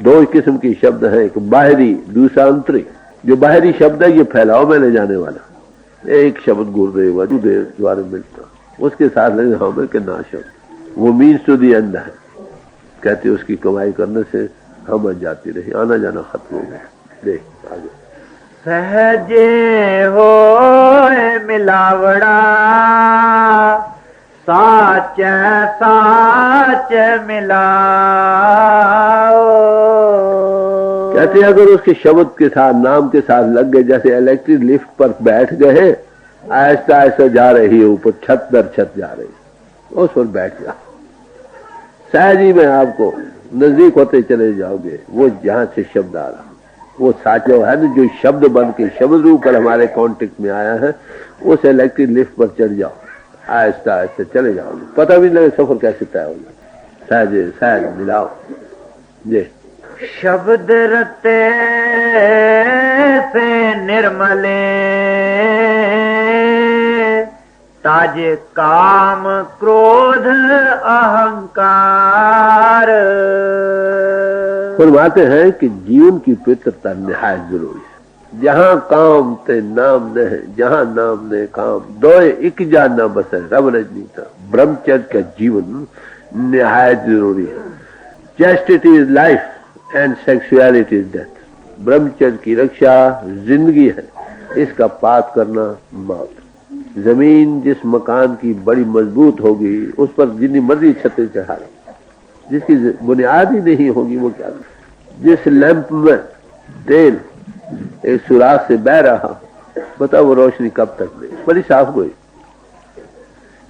दो किस्म के शब्द है, एक बाहरी, दूसरा अंतरिक। जो बाहरी शब्द है ये फैलाव में ले जाने वाला। एक शब्द गुरुदेव द्वारा मिलता, उसके साथ लगे हमें के ना शब्द, वो मीन्स टू दी एंड है। कहते उसकी कमाई करने से हम जाती रही, आना जाना खत्म हो गया। देख आगे, सहजे हो मिलावड़ा, साच साच मिलाओ। कहते अगर उसके शब्द के साथ, नाम के साथ लग गए, जैसे इलेक्ट्रिक लिफ्ट पर बैठ गए, ऐसा ऐसा जा रही है ऊपर, छत दर छत जा रही, उस पर बैठ जाओ, सहज ही में आपको नजदीक होते चले जाओगे। वो जहां से शब्द आ रहा, वो साचो है ना, जो शब्द बन के शब्द रूप पर हमारे कॉन्टेक्ट में आया है, उस इलेक्ट्रिक लिफ्ट पर चढ़ जाओ, आहिस्ता आहिस्ता चले जाओगे, पता भी नहीं लगे सफर कैसे तय होगा। सहज सहज मिलाओ। जी शब्द रते ऐसे निर्मले ताजे काम क्रोध अहंकार। फरमाते हैं कि जीवन की पवित्रता निहायत जरूरी है। जहां काम ते नाम न है, जहां नाम ने काम, दोए एक जा न बसे रब रजनीता। ब्रह्मचर्य का जीवन निहायत जरूरी है। Chastity is life and sexuality is death. ब्रह्मचर्य की रक्षा जिंदगी है, इसका पात करना मौत। जमीन जिस मकान की बड़ी मजबूत होगी उस पर जितनी मर्जी छतें चढ़ा लो, जिसकी बुनियाद ही नहीं होगी वो क्या। जिस लैंप में तेल एक सुराख से बह रहा, बताओ वो रोशनी कब तक दे। बड़ी साफ हुई।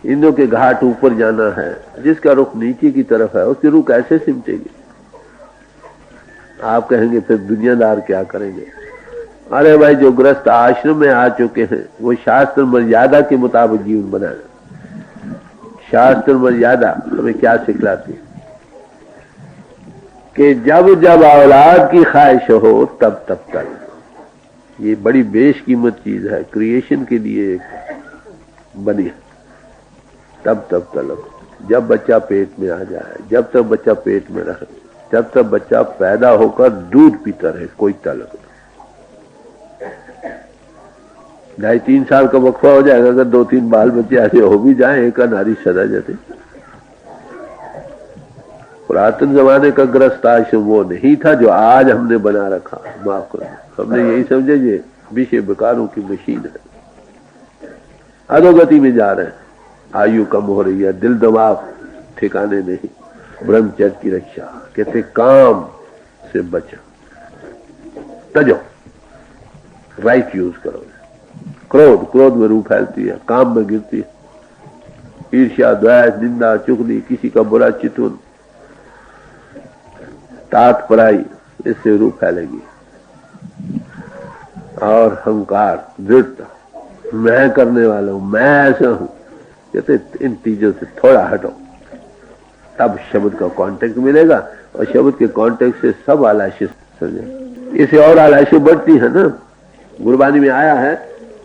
इंद्रों के घाट ऊपर जाना है, जिसका रुख नीचे की तरफ है उसकी रूह कैसे सिमटेगी। आप कहेंगे फिर दुनियादार क्या करेंगे। अरे भाई, जो ग्रस्त आश्रम में आ चुके हैं वो शास्त्र मर्यादा के मुताबिक जीवन बनाए। शास्त्र मर्यादा हमें क्या सिखलाती है कि जब जब औलाद की ख्वाहिश हो तब तब तक। ये बड़ी बेशकीमत चीज है, क्रिएशन के लिए बनी है। तब तब तलक, जब बच्चा पेट में आ जाए, जब तक बच्चा पेट में रहे, जब तक बच्चा पैदा होकर दूध पीता रहे, कोई तलक। 2.5-3 साल का वक्फा हो जाएगा, अगर 2-3 बाल बच्चे ऐसे हो भी जाए, एक नारी सदा जाते। पुरातन जमाने का ग्रस्त आश्रम वो नहीं था जो आज हमने बना रखा। माफ करो, हमने यही समझे ये विषय बेकारों की मशीन है। अधोगति में जा रहे हैं, आयु कम हो रही है, दिल दिमाग ठिकाने नहीं। ब्रह्मचर्य की रक्षा कहते काम से बचो, तजो, राइट यूज करो। क्रोध में रूह फैलती है, काम में गिरती है। ईर्ष्या, द्वेष, निंदा, चुगली, किसी का बुरा चितवन, तात पराई, इससे रूह फैलेगी। और अहंकार, दृढ़ता, मैं करने वाला हूं, मैं ऐसा हूं, कहते इन चीजों से थोड़ा हटो, तब शब्द का कांटेक्ट मिलेगा। और शब्द के कांटेक्ट से सब आलाशी समझे। इसे और आलाशी बढ़ती है ना। गुरबानी में आया है,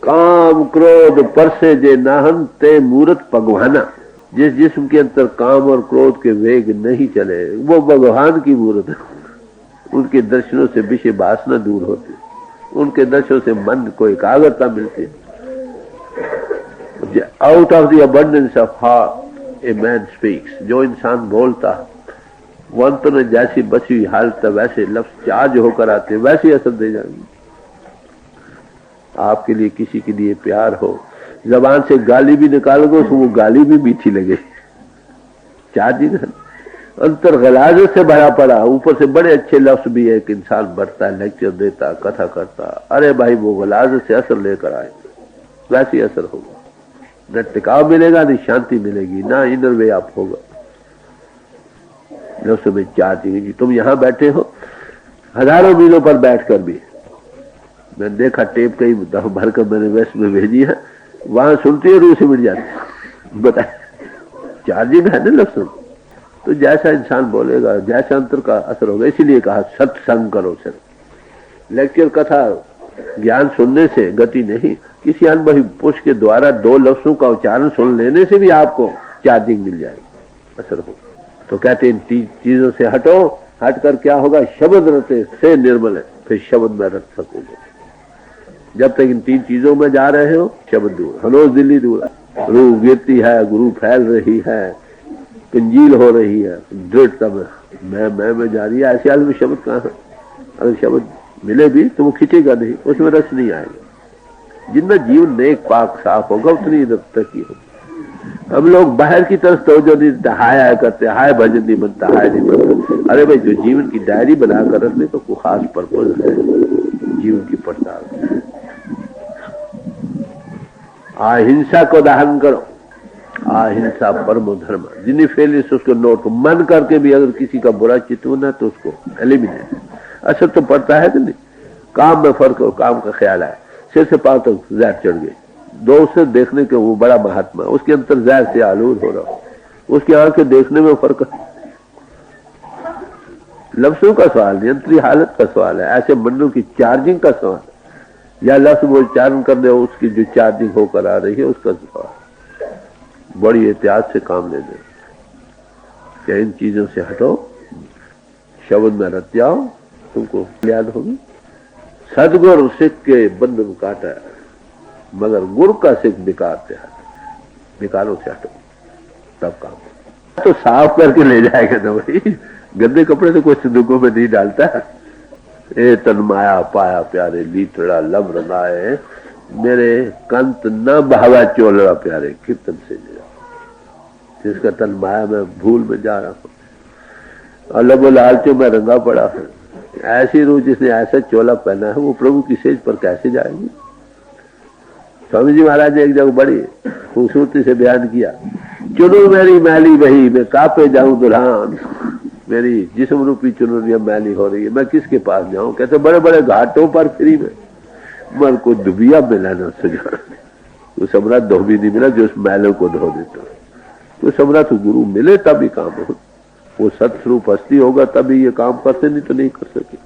काम क्रोध परसे जे नाहन ते मूर्त भगवाना। जिस जिस्म के अंदर काम और क्रोध के वेग नहीं चले वो भगवान की मूर्त है। उनके दर्शनों से विषय वासना दूर होती, उनके दर्शनों से मन को एकाग्रता मिलती। Out of the abundance of heart a man speaks. जो इंसान बोलता वो अंत में जैसी बची हुई हालत वैसे लफ्ज चार्ज होकर आते, वैसे असर दे जाएंगे। आपके लिए किसी के लिए प्यार हो, जबान से गाली भी निकालोगे तो वो गाली भी मीठी लगे। चार्जिंग है, अंतर गलाजत से भरा पड़ा, ऊपर से बड़े अच्छे लफ्ज भी है कि इंसान बढ़ता है, लेक्चर देता, कथा करता। अरे भाई, वो गलाजत से असर लेकर आए, वैसे असर होगा। न टिकाव मिलेगा, न शांति मिलेगी, ना इनर वे आप होगा। लफ्ज में चार्जिंग। तुम यहां बैठे हो, हजारों मीलों पर बैठकर भी, मैंने देखा टेप कई भर कर मैंने वेस्ट में भेजी है, वहां सुनती है रूह से मिट जाती। बताए चार्जिंग है ना लफ्ज। तो जैसा इंसान बोलेगा, जैसा अंतर का असर होगा। इसीलिए कहा सत्संग करो। सर लेक्चर, कथा, ज्ञान सुनने से गति नहीं, किसी अनुभवी पुरुष के द्वारा 2 लफ्जों का उच्चारण सुन लेने से भी आपको चार्जिंग मिल जाएगी, असर होगा। तो कहते इन चीजों से हटो। हट कर क्या होगा, शब्द रते से निर्मल है, फिर शब्द में रख सकोगे। जब तक इन 3 चीजों में जा रहे हो, शब्द दूर, हनोज दिल्ली दूर, रूह गिरती है, गुरु फैल रही है, कंजील हो रही है, दृढ़ता में जा रही है। ऐसे हाल में शब्द कहां है। अगर शब्द मिले भी तो वो खींचेगा नहीं, उसमें रस नहीं आएगा। जितना जीवन नेक पाक साफ होगा उतनी इधर तक ही होगी। हम लोग बाहर की तरफ तवज्जो नहीं देते, हाय हाय करते, हाय भजन नहीं बनता, हाय नहीं बनता। अरे भाई, जो जीवन की डायरी बनाकर रखने तो कोई खास पर्पज है जीवन की पड़ताल। अहिंसा को दहन करो, अहिंसा परमो धर्म। जिन्हें फेलियर से उसको नोट, मन करके भी अगर किसी का बुरा चितवन है तो उसको एलिमिनेट। असर तो पड़ता है कि नहीं। काम में फर्क हो, काम का ख्याल है, सिर से पांव तक जहर चढ़ गई, 2 से देखने के वो बड़ा महात्मा, उसके अंतर जहर से आलूद हो रहा, उसकी आंखें देखने में फर्क है। लफ्जों का सवाल नहीं, अंतरी हालत का सवाल है। ऐसे मंडलों की चार्जिंग का सवाल है। या लफ्ज वो उच्चारण कर दे, उसकी जो चार्जिंग होकर आ रही है उसका बड़ी एहतियात से काम ले दे। क्या इन चीजों से हटो, शब्द में रत जाओ, तुमको याद होगी। सदगुरु सिख के बंधन काटा, मगर गुरु का सिख बेकार से हटो, बेकारों से हटो, तब काम तो साफ करके ले जाएगा ना भाई। गंदे कपड़े तो कोई संदूकों में नहीं डालता। ए तन माया पाया प्यारे लीतड़ा लब रंगाए, मेरे कंत न बहावा चोलड़ा प्यारे कीर्तन से जिसका तन माया में भूल में जा रहा हूं और लबो लालचों में रंगा पड़ा है। ऐसी रूह जिसने ऐसा चोला पहना है वो प्रभु की सेज पर कैसे जाएगी। स्वामी जी महाराज ने एक जगह बड़ी खूबसूरती से बयान किया, चुनो मेरी मैली वही मैं कापे जाऊं दुल्हान, मेरी जिस्म रूपी चुनरिया मैली हो रही है, मैं किसके पास जाऊं। कहते बड़े बड़े घाटों पर फ्री में मन को दुबिया मिला न सजा, तो समरा धोबी नहीं मिला जो उस मैलों को धो देता। तो समरा तो गुरु मिले तभी काम हो, वो सत्स्वरूप हस्ती होगा तभी ये काम करते, नहीं तो नहीं कर सके।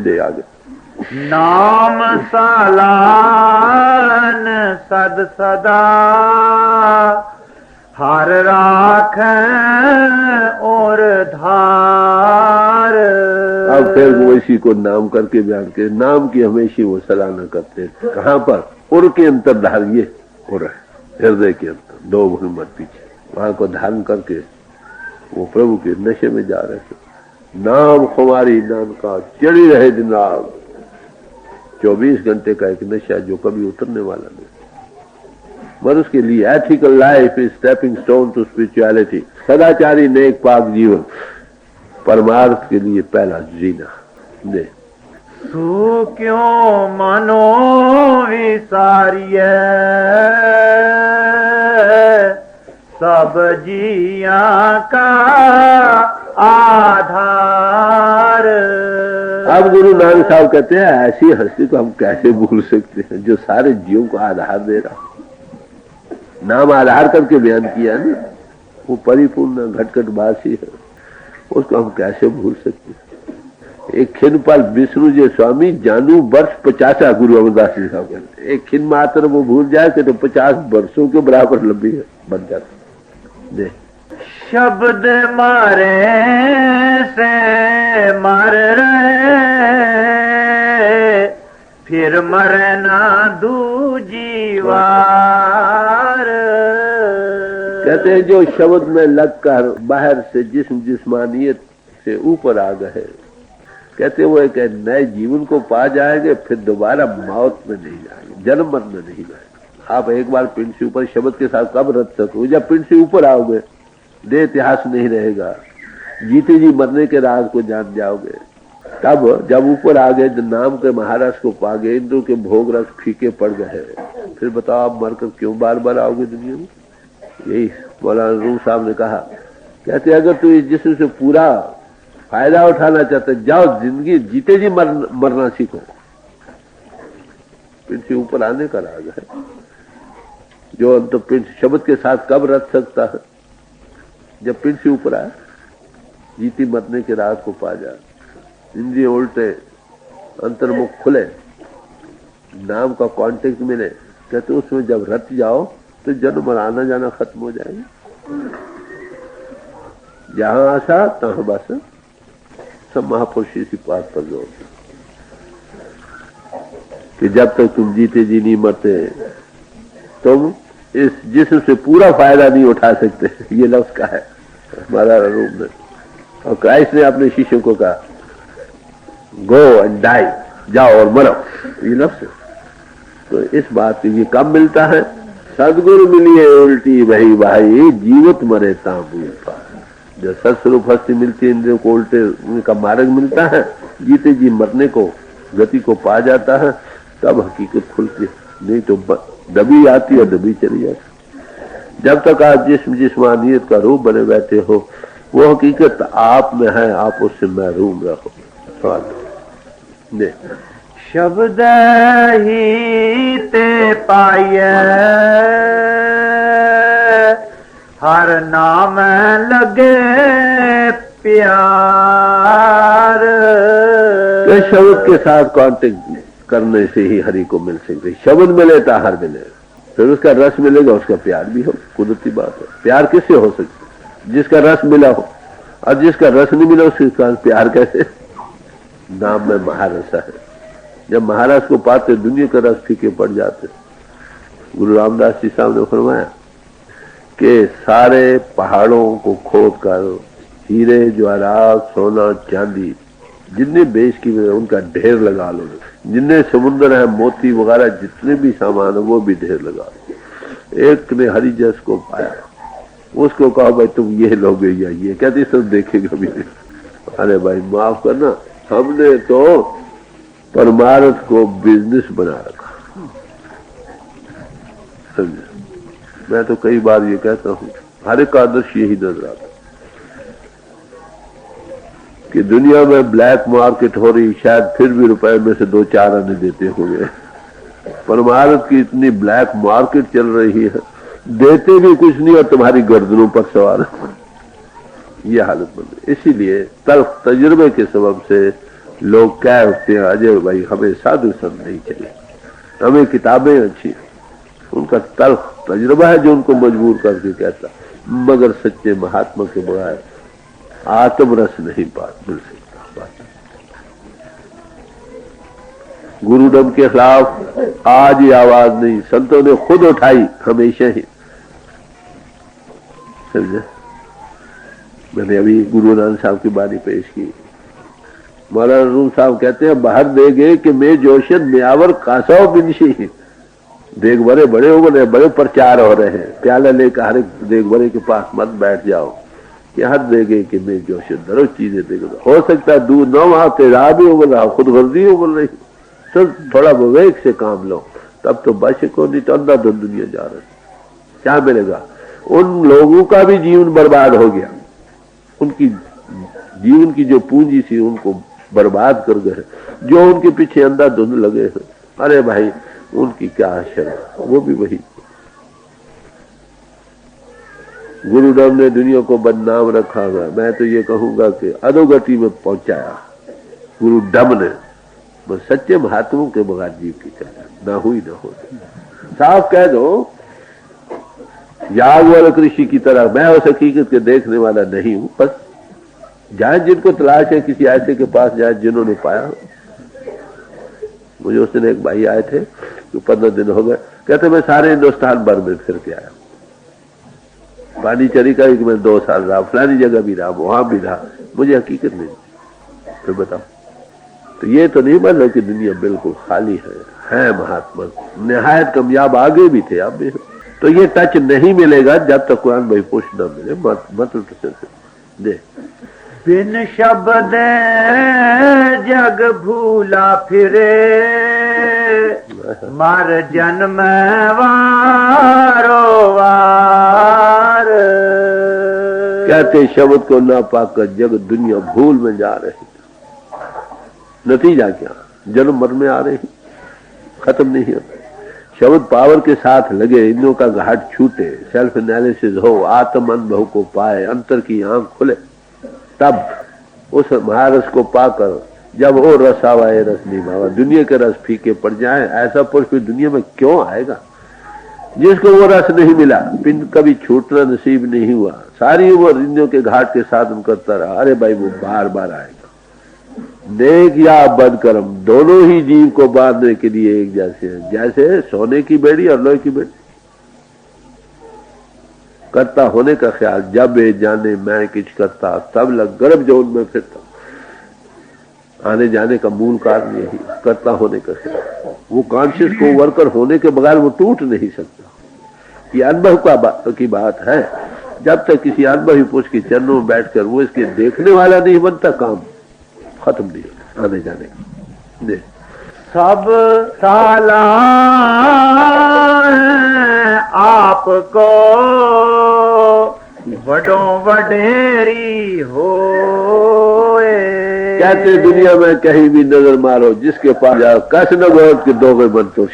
दे आगे। नाम सालान सद सदा हर राख और धार। अब फिर वो इसी को नाम करके बयान के, नाम की हमेशा वो सलाहना करते। कहाँ पर? उर के अंतर धारिये, उर हृदय के अंतर, दो भूमि मत पीछे, वहां को धारण करके वो प्रभु के नशे में जा रहे थे। नाम खुमारी नाम का चढ़ी रहे दिन रात, 24 घंटे का एक नशा जो कभी उतरने वाला नहीं। मगर उसके लिए ethical life is stepping stone to spirituality, सदाचारी नेक पाक जीवन परमार्थ के लिए पहला जीना। दे तू क्यों मनो विसारिय सब जिया का आधार। अब गुरु नानक साहब कहते हैं ऐसी हस्ती को हम कैसे भूल सकते हैं जो सारे जीवों को आधार दे रहा। नाम आधार करके बयान किया ना, वो परिपूर्ण घटघट वासी है, उसको हम कैसे भूल सकते हैं। एक खिनपाल विष्णु जी स्वामी जानू वर्ष 50 गुरु अमरदास जी साहब कहते, एक खिन मात्र वो भूल जाए तो 50 वर्षों के बराबर लंबी बन जाता। दे शब्द मारे से मर रहे फिर मरना दूजी बार। कहते हैं जो शब्द में लगकर बाहर से जिस्मानियत से ऊपर आ गए, कहते वो एक नए जीवन को पा जाएंगे, फिर दोबारा मौत में नहीं जाएंगे, जन्म मरण में नहीं जाएंगे। आप एक बार पिंड से ऊपर शब्द के साथ कब रच सको, जब पिंड से ऊपर आओगे देह इतिहास नहीं रहेगा, जीते जी मरने के राज को जान जाओगे। तब जब ऊपर आ गए, नाम के महाराज को पा गए, इंद्र के भोग रस फीके पड़ गए, फिर बताओ आप मरकर क्यों बार बार आओगे दुनिया में। यही मौलाना रूम साहब ने कहा, कहते अगर तू इस जिस्म से पूरा फायदा उठाना चाहते जाओ जिंदगी जीते जी मरना सीखो। पिंड से ऊपर आने का राग है, जो अंत पिंड शब्द के साथ कब रच सकता है, जब पिंड से ऊपर आए, जीती मरने के राग को पा जाए, इंद्रिय उल्टे, अंतर्मुख खुले, नाम का कांटेक्ट मिले, कहते उसमें जब रच जाओ तो जन्म और आना जाना खत्म हो जाएगा। जहां आशा तहां बस, सब महापुरुष इसी बात पर जोर कि जब तक तुम जीते जी नहीं मरते तुम इस जिस्म से पूरा फायदा नहीं उठा सकते। ये लफ्ज का है हमारा रूप में, और क्राइस्ट ने अपने शिष्यों को कहा गो एंड डाई, जाओ और मरो, ये लफ्ज। तो इस बात को ये कब मिलता है, सदगुरु मिलिए उल्टी वही भाई, जीवित मरे तांबू पार। जब सत्स्वरूप हस्ती मिलती है, इंद्रियों को उल्टे उनका मार्ग मिलता है, जीते जी मरने को गति को पा जाता है, तब हकीकत खुलती है, नहीं तो दबी आती है, दबी चली जाती। जब तक आप जिस्मानियत का रूप बने बैठे हो, वो हकीकत आप में है, आप उससे महरूम रहो। शब्द ही ते पाइए हर नाम लगे प्यार। शब्द के साथ कांटेक्ट करने से ही हरि को मिल सकते। शब्द मिले तो हर मिले, फिर उसका रस मिलेगा, उसका प्यार भी हो, कुदरती बात है। प्यार किससे हो सकता? जिसका रस मिला हो, और जिसका रस नहीं मिला उसके प्यार कैसे? नाम में महारस है। जब महाराज को पाते दुनिया का रस फीके पड़ जाते। गुरु रामदास जी साहब ने फरमाया कि सारे पहाड़ों को खोद कर हीरे जवाहरात सोना चांदी जितने बेच की उनका ढेर लगा लो, जितने समुद्र है मोती वगैरह जितने भी सामान है वो भी ढेर लगा लो। एक ने हरिजस को पाया, उसको कहा भाई तुम ये लोगे या ये, कहते सब देखेगा भी नहीं। अरे भाई माफ करना, हमने तो परमार्थ को बिजनेस बना रखा। समझे? मैं तो कई बार ये कहता हूँ, हर एक आदर्श यही नजर आता कि दुनिया में ब्लैक मार्केट हो रही, शायद फिर भी रुपए में से 2-4 आने देते होंगे। परमार्थ की इतनी ब्लैक मार्केट चल रही है, देते भी कुछ नहीं और तुम्हारी गर्दनों पर सवार है। ये हालत बन रही। इसीलिए तल्ख तजुर्बे के सबब से लोग कह उठते हैं अजय भाई हमें साधु संत नहीं चाहिए, हमें किताबें अच्छी। उनका तल्ख तजुर्बा है जो उनको मजबूर करके कहता, मगर सच्चे महात्मा के बगैर आत्मरस नहीं मिल सकता। गुरुडम के खिलाफ आज ये आवाज नहीं, संतों ने खुद उठाई हमेशा ही। समझे? मैंने अभी गुरु नानक साहब की बानी पेश की। मौलाना रूम साहब कहते हैं बाहर दे गए कि मैं जोशद म्यावर कासाओ बिनशी। देख बड़े बड़े हो गए, बड़े प्रचार हो रहे हैं, प्याला लेकर हर एक देख बड़े के पास मत बैठ जाओ कि हद दे गए कि मैं जोशद दरो चीजें देख। हो सकता है दूर न वहां तेरा भी उगल रहा, खुद गर्दी उगल रही, तो थोड़ा विवेक से काम लो, तब तो बच को नहीं तो अंधाधुंध दुनिया जा रही। क्या मिलेगा? उन लोगों का भी जीवन बर्बाद हो गया, उनकी जीवन की जो पूंजी थी उनको बर्बाद कर गए, जो उनके पीछे अंधाधुंध लगे हैं। अरे भाई उनकी क्या शर्म, वो भी वही। गुरुडम ने दुनिया को बदनाम रखा है। मैं तो ये कहूंगा कि अधोगति में पहुंचाया गुरुडम ने। बस सच्चे महात्माओं के बगैर जीव की चर्चा ना हुई ना हो। साफ कह दो, याग वाले कृषि की तरह मैं उस हकीकत के देखने वाला नहीं हूं। बस जाए जिनको तलाश है किसी ऐसे के पास जाए जिन्होंने पाया। मुझे उस दिन एक भाई आए थे तो 15 दिन हो गए, कहते मैं सारे हिंदुस्तान भर में फिर के आया। पानीचरी का मैं 2 साल रहा, फलानी जगह भी रहा, वहां भी रहा, मुझे हकीकत नहीं। फिर बताओ, तो ये तो नहीं मान लो कि दुनिया बिल्कुल खाली है महात्मा निहायत कामयाब आगे भी थे आप भी। तो ये टच नहीं मिलेगा जब तक कुरान भाई पुष न मिले। मतलब दे बिन शब्द जग भूला फिरे, मर जन्म वारो वार। कहते शब्द को ना पाकर जग दुनिया भूल में जा रही। नतीजा क्या? जन्म मर में आ रही, खत्म नहीं होता। शब्द पावर के साथ लगे, इंद्रियों का घाट छूटे, सेल्फ एनालिसिस हो, आत्म अनुभव को पाए, अंतर की आंख खुले, तब उस महारस को पाकर जब वो रस आवाए रस नहीं भावा, दुनिया के रस फीके पड़ जाए, ऐसा पुरुष फिर दुनिया में क्यों आएगा? जिसको वो रस नहीं मिला, पिंड कभी छूटना नसीब नहीं हुआ, सारी उम्र इंद्रियों के घाट के साधन करता रहा, अरे भाई वो बार बार आएगा। नेक या बदकर्म दोनों ही जीव को बांधने के लिए एक जैसे हैं, जैसे सोने की बेड़ी और लोहे की बेड़ी। करता होने का ख्याल जब ये जाने मैं किच करता, तब लग गर्भ जोन में फिरता। आने जाने का मूल कारण यही, करता होने का ख्याल। वो कॉन्शियस को वर्कर होने के बगैर वो टूट नहीं सकता। ये अनुभव की बात है। जब तक किसी अनुभवी पुरुष के चरणों में बैठकर वो इसके देखने वाला नहीं बनता, काम खत्म नहीं होता आने जाने का। दे सब साला आपको बड़ों वडेरी हो। कहते दुनिया में कहीं भी नजर मारो, जिसके पास जाओ कैसे न बहुत के दो में बन तो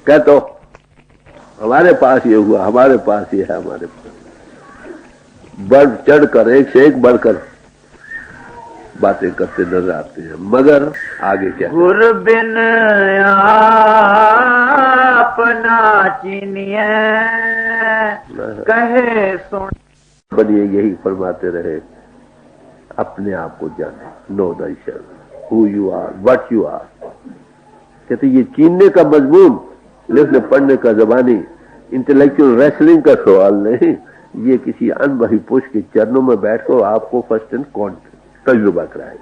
कहते हो हमारे पास ये हुआ, हमारे पास ये है, हमारे पास बढ़ चढ़ कर एक से एक बढ़कर बातें करते नजर आते हैं, मगर आगे क्या? गुरु बिन अपना चीनिए कहे सुन। बनिए यही फरमाते रहे, अपने आप को जाने, know thyself, who you are, what you are. कहते ये चीनने का मजमून, लिखने पढ़ने का जबानी, इंटेलेक्चुअल रेसलिंग का सवाल नहीं, ये किसी अनबही पुरुष के चरणों में बैठकर आपको फर्स्ट एंड कौन तजुर्बा कराए।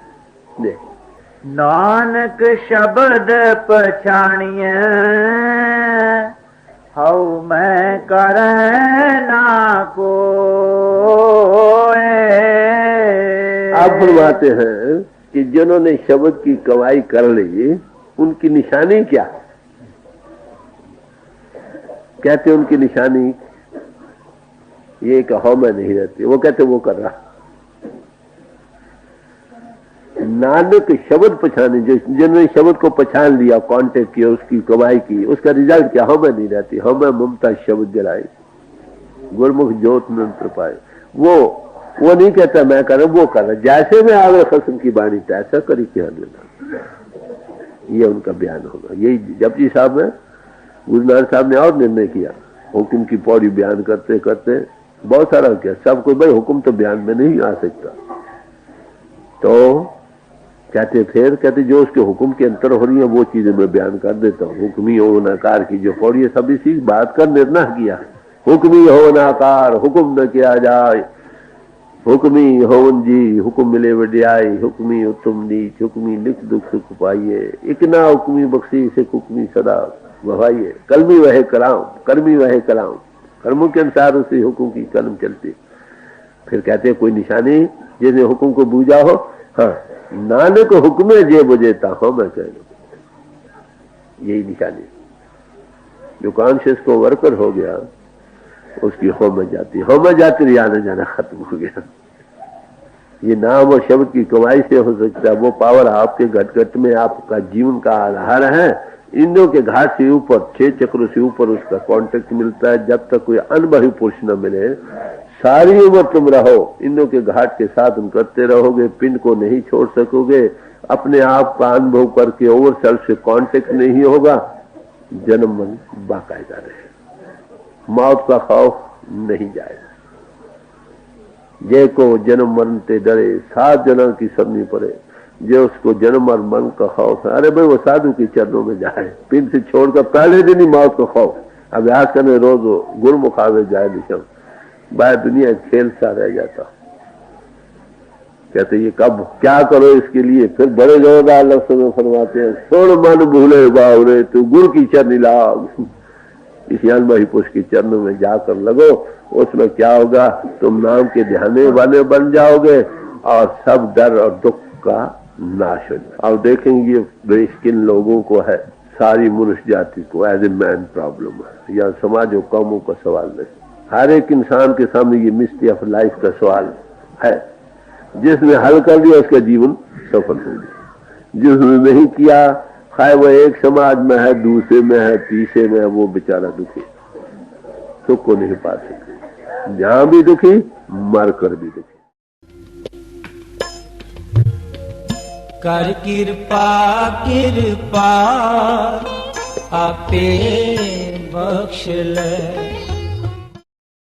नानक शब्द पछाणिए हऊ मैं कर ना को। आप फरमाते हैं कि जिन्होंने शब्द की कमाई कर ली उनकी निशानी क्या? कहते उनकी निशानी ये कहो मैं नहीं रहती, वो कहते वो कर रहा। नानक शब्द पहचाने, जो जिन्होंने शब्द को पहचान लिया, कांटेक्ट किया, उसकी कमाई की, उसका रिजल्ट क्या? हो मैं नहीं रहती, हो मैं ममता शब्द जलाई, गुरमुख ज्योत में अंतर पाए। वो नहीं कहता मैं कर रहा, वो कर रहा। जैसे मैं आगे खसम की बाणी तैसा करी क्या लेना, ये उनका बयान होगा। यही जपजी साहब में गुरु नानक साहब ने और निर्णय किया, हुक्म की पौड़ी बयान करते करते बहुत सारा किया। सब कोई भाई हुक्म तो बयान में नहीं आ सकता, तो कहते फिर कहते जो उसके हुक्म के अंतर हो रही है वो चीजें मैं बयान कर देता हूँ। हुक्मी हो नकार की जो पौड़ी है, सब इसी बात का निर्णय किया। हुक्मी हो नकार हुक्म न किया जाए, हुक्मी होवन जी हुक्म मिले वड्याई, हुक्मी उत्तम नीच, हुक्मी लिख दुख सुख पाइए, इकना हुक्मी बख्शी से हुक्मी सदा वहाइए, कलमी वह कलाम कर्मी वह कलाम, कर्मों के अनुसार उसी हुक्म की कलम चलती। फिर कहते कोई निशानी जिसने हुक्म को बूझा हो, हाँ नानक हुक्मे जे बुझेता हो मैं कह लू, यही निशानी। जो कॉन्शियस को वर्कर हो गया उसकी हो में जाती आना जाना खत्म हो गया। ये नाम और शब्द की कमाई से हो सकता है, वो पावर आपके घट घट में आपका जीवन का आधार है। इंद्रियों के घाट से ऊपर, 6 चक्रों से ऊपर उसका कांटेक्ट मिलता है। जब तक कोई अनबही पुरुष न मिले सारी उम्र तुम रहो, इंद्रियों के घाट के साथ तुम करते रहोगे, पिंड को नहीं छोड़ सकोगे, अपने आप का अनुभव करके ओवर सेल्फ से कांटेक्ट नहीं होगा, जन्म मन बाकायदा रहे, मौत का खौफ नहीं जाएगा। जे को जन्म मरण ते डरे 7 जन्म की सबनी पड़े, जो उसको जन्म और मरण का खौफ है, अरे भाई वो साधु के चरणों में जाए, पिंड से छोड़कर पहले दिन ही मौत का खौफ, अभ्यास करने रोज गुरमुख आवे जाए दिशा, बाहर दुनिया खेल सा रह जाता। कहते ये कब क्या करो इसके लिए, फिर बड़े जोरदार लफ्ज़ों में फरमाते हैं, छोड़ मन भूले बावरे तू गुरु की चरनी लाग। इस अनबही पुरुष के चरणों में जाकर लगो, उसमें क्या होगा, तुम नाम के ध्याने वाले बन जाओगे और सब डर और दुख का नाश हो जाए। अब देखेंगे देश किन लोगों को है, सारी मनुष्य जाति को एज ए मैन प्रॉब्लम है, या समाज और कौमों का सवाल नहीं, हर एक इंसान के सामने ये मिस्ट्री ऑफ लाइफ का सवाल है। जिसने हल कर दिया उसका जीवन सफल हो गया, जिसने नहीं किया, खाए वो एक समाज में है, दूसरे में है, तीसरे में है, वो बेचारा दुखी, सुख को नहीं पा सकते, जहां भी दुखी मर कर भी दुखी। कर कृपा कृपा आपे बख्श ले।